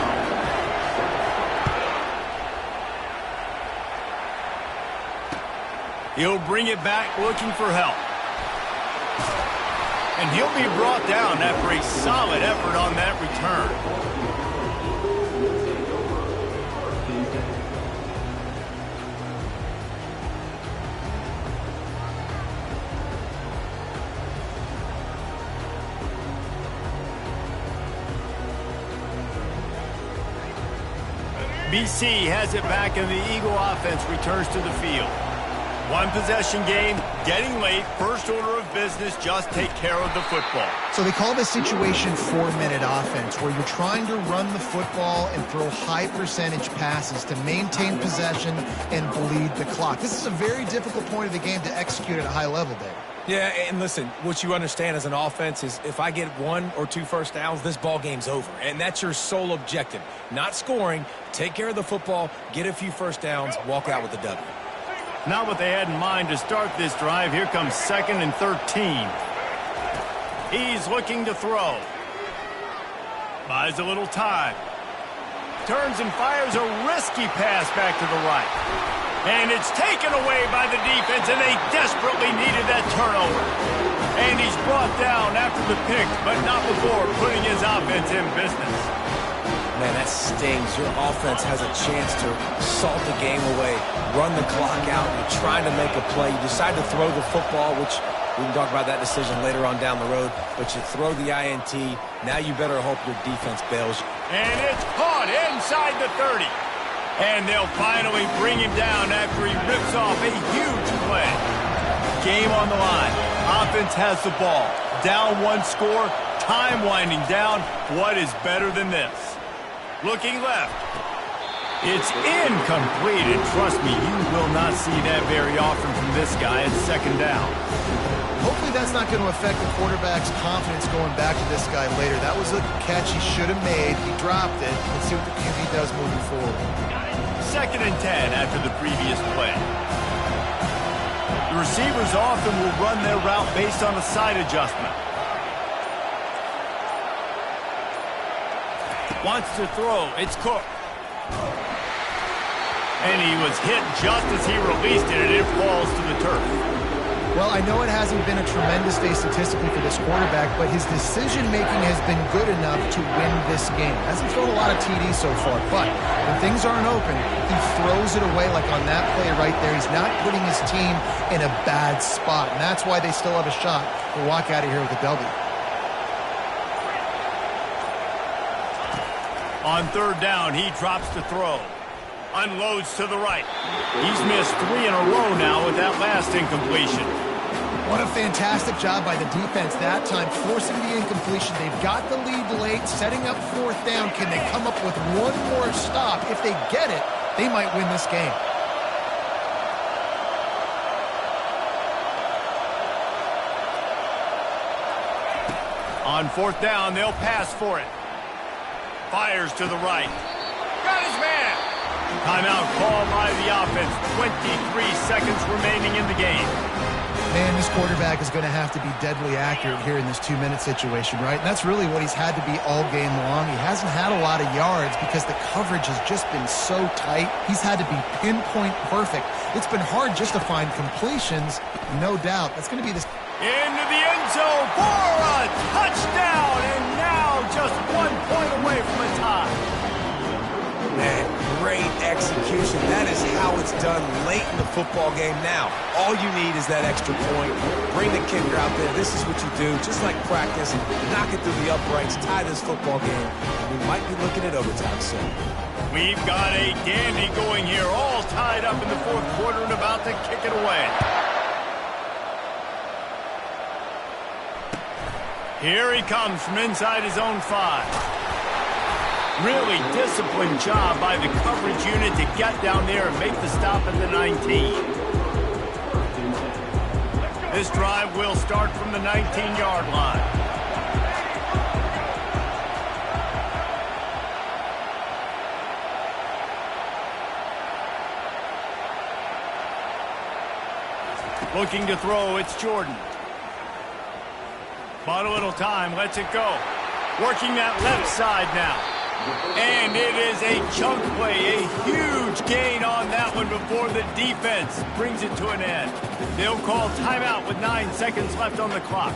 He'll bring it back looking for help. And he'll be brought down after a solid effort on that return. BC has it back, and the Eagle offense returns to the field. One possession game, getting late, first order of business, just take care of the football. So they call this situation 4-minute offense, where you're trying to run the football and throw high percentage passes to maintain possession and bleed the clock. This is a very difficult point of the game to execute at a high level, Dave. Yeah, and listen, what you understand as an offense is if I get 1 or 2 first downs, this ball game's over. And that's your sole objective. Not scoring, take care of the football, get a few first downs, walk out with the W. Not what they had in mind to start this drive. Here comes 2nd and 13. He's looking to throw. Buys a little time. Turns and fires a risky pass back to the right. And it's taken away by the defense, and they desperately needed that turnover. And he's brought down after the pick, but not before putting his offense in business. Man, that stings. Your offense has a chance to salt the game away, run the clock out. You're trying to make a play. You decide to throw the football, which we can talk about that decision later on down the road, but you throw the INT. Now you better hope your defense bails. And it's caught inside the 30. And they'll finally bring him down after he rips off a huge play. Game on the line. Offense has the ball. Down 1 score. Time winding down. What is better than this? Looking left. It's incomplete, and trust me, you will not see that very often from this guy at 2nd down. Hopefully that's not going to affect the quarterback's confidence going back to this guy later. That was a catch he should have made. He dropped it. Let's see what the QB does moving forward. 2nd and 10 after the previous play. The receivers often will run their route based on a side adjustment. Wants to throw. It's Cook. And he was hit just as he released it, and it falls to the turf. Well, I know it hasn't been a tremendous day statistically for this quarterback, but his decision-making has been good enough to win this game. Hasn't thrown a lot of TDs so far, but when things aren't open, he throws it away like on that play right there. He's not putting his team in a bad spot, and that's why they still have a shot to walk out of here with a W. On 3rd down, he drops to throw. Unloads to the right. He's missed 3 in a row now with that last incompletion. What a fantastic job by the defense that time, forcing the incompletion. They've got the lead late, setting up 4th down. Can they come up with one more stop? If they get it, they might win this game. On 4th down, they'll pass for it. Fires to the right. Got his man. Timeout called by the offense. 23 seconds remaining in the game. Man, this quarterback is going to have to be deadly accurate here in this 2-minute situation, right? And that's really what he's had to be all game long. He hasn't had a lot of yards because the coverage has just been so tight. He's had to be pinpoint perfect. It's been hard just to find completions, no doubt. That's going to be this. Into the end zone for a touchdown, and now just 1 point away from a tie. Man, great execution. That is how it's done late in the football game now. All you need is that extra point. Bring the kicker out there. This is what you do, just like practice. Knock it through the uprights, tie this football game, and we might be looking at overtime soon. We've got a dandy going here, all tied up in the 4th quarter and about to kick it away. Here he comes from inside his own 5. Really disciplined job by the coverage unit to get down there and make the stop at the 19. This drive will start from the 19-yard line. Looking to throw, it's Jordan. Bought a little time, lets it go. Working that left side now. And it is a chunk play, a huge gain on that one before the defense brings it to an end. They'll call timeout with 9 seconds left on the clock.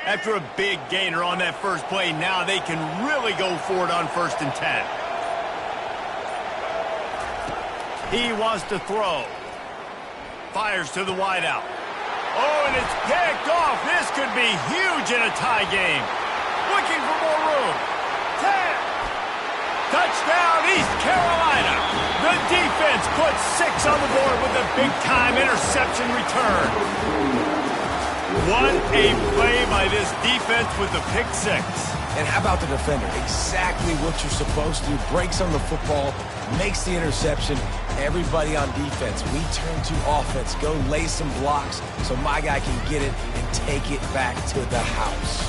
After a big gainer on that first play, now they can really go for it on 1st and 10. He wants to throw. Fires to the wideout. Oh, and it's picked off. This could be huge in a tie game. Looking for more room. 10. Touchdown, East Carolina. The defense puts 6 on the board with a big-time interception return. What a play by this defense with the pick 6. And how about the defender? Exactly what you're supposed to do. Breaks on the football, makes the interception. Everybody on defense, we turn to offense. Go lay some blocks so my guy can get it and take it back to the house.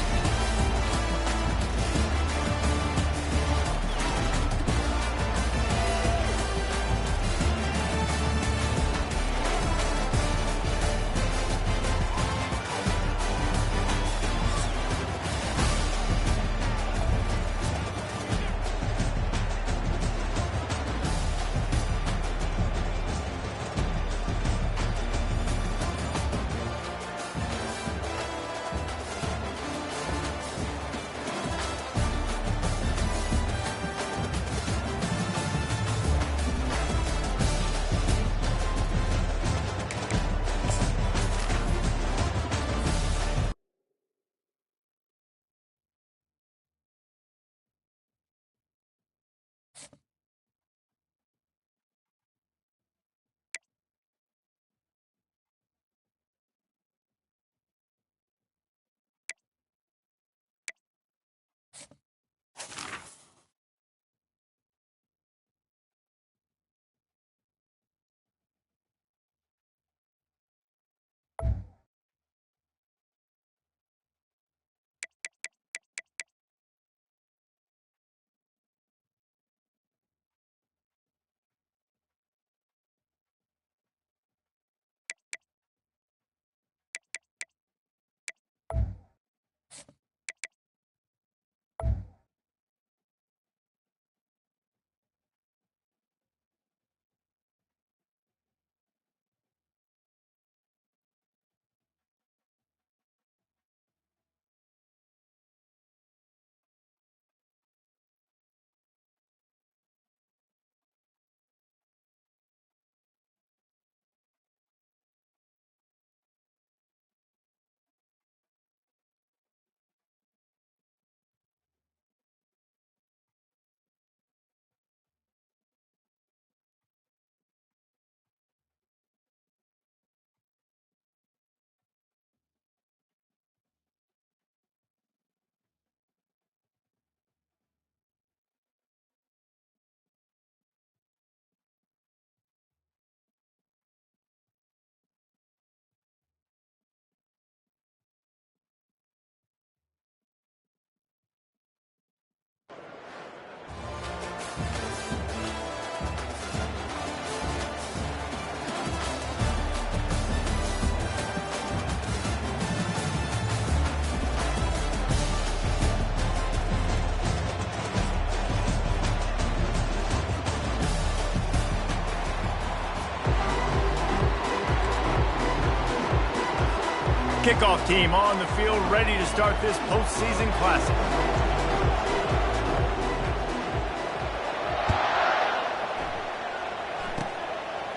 Kickoff team on the field, ready to start this postseason classic.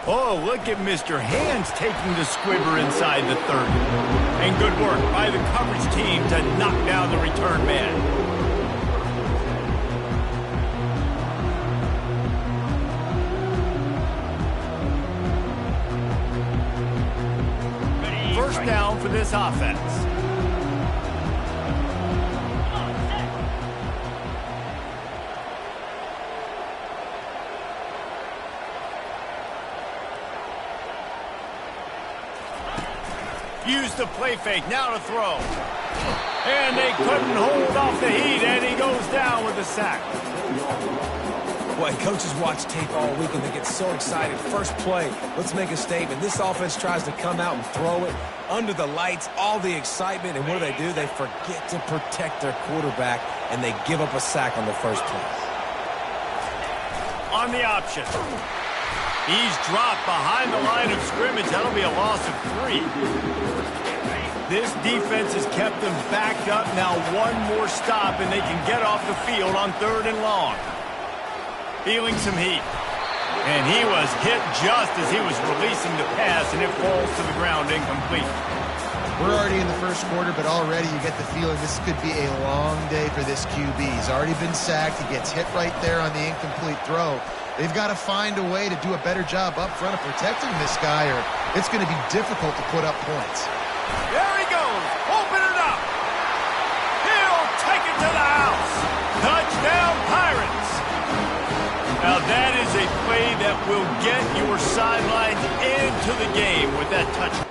Oh, look at Mr. Hands taking the squibber inside the 30. And good work by the coverage team to knock down the return man. First down for this offense. Use the play fake, now to throw. And they couldn't hold off the heat, and he goes down with a sack. Boy, coaches watch tape all week and they get so excited. First play, let's make a statement. This offense tries to come out and throw it under the lights, all the excitement, and what do? They forget to protect their quarterback, and they give up a sack on the first play. On the option. He's dropped behind the line of scrimmage. That'll be a loss of 3. This defense has kept them backed up. Now one more stop, and they can get off the field on 3rd and long. Feeling some heat. And he was hit just as he was releasing the pass, and it falls to the ground incomplete. We're already in the first quarter, but already you get the feeling this could be a long day for this QB. He's already been sacked. He gets hit right there on the incomplete throw. They've got to find a way to do a better job up front of protecting this guy, or it's going to be difficult to put up points. There he goes. Open it up. He'll take it to the house. Touchdown, Pirates. Now that is a play that will get your sidelines into the game with that touchdown.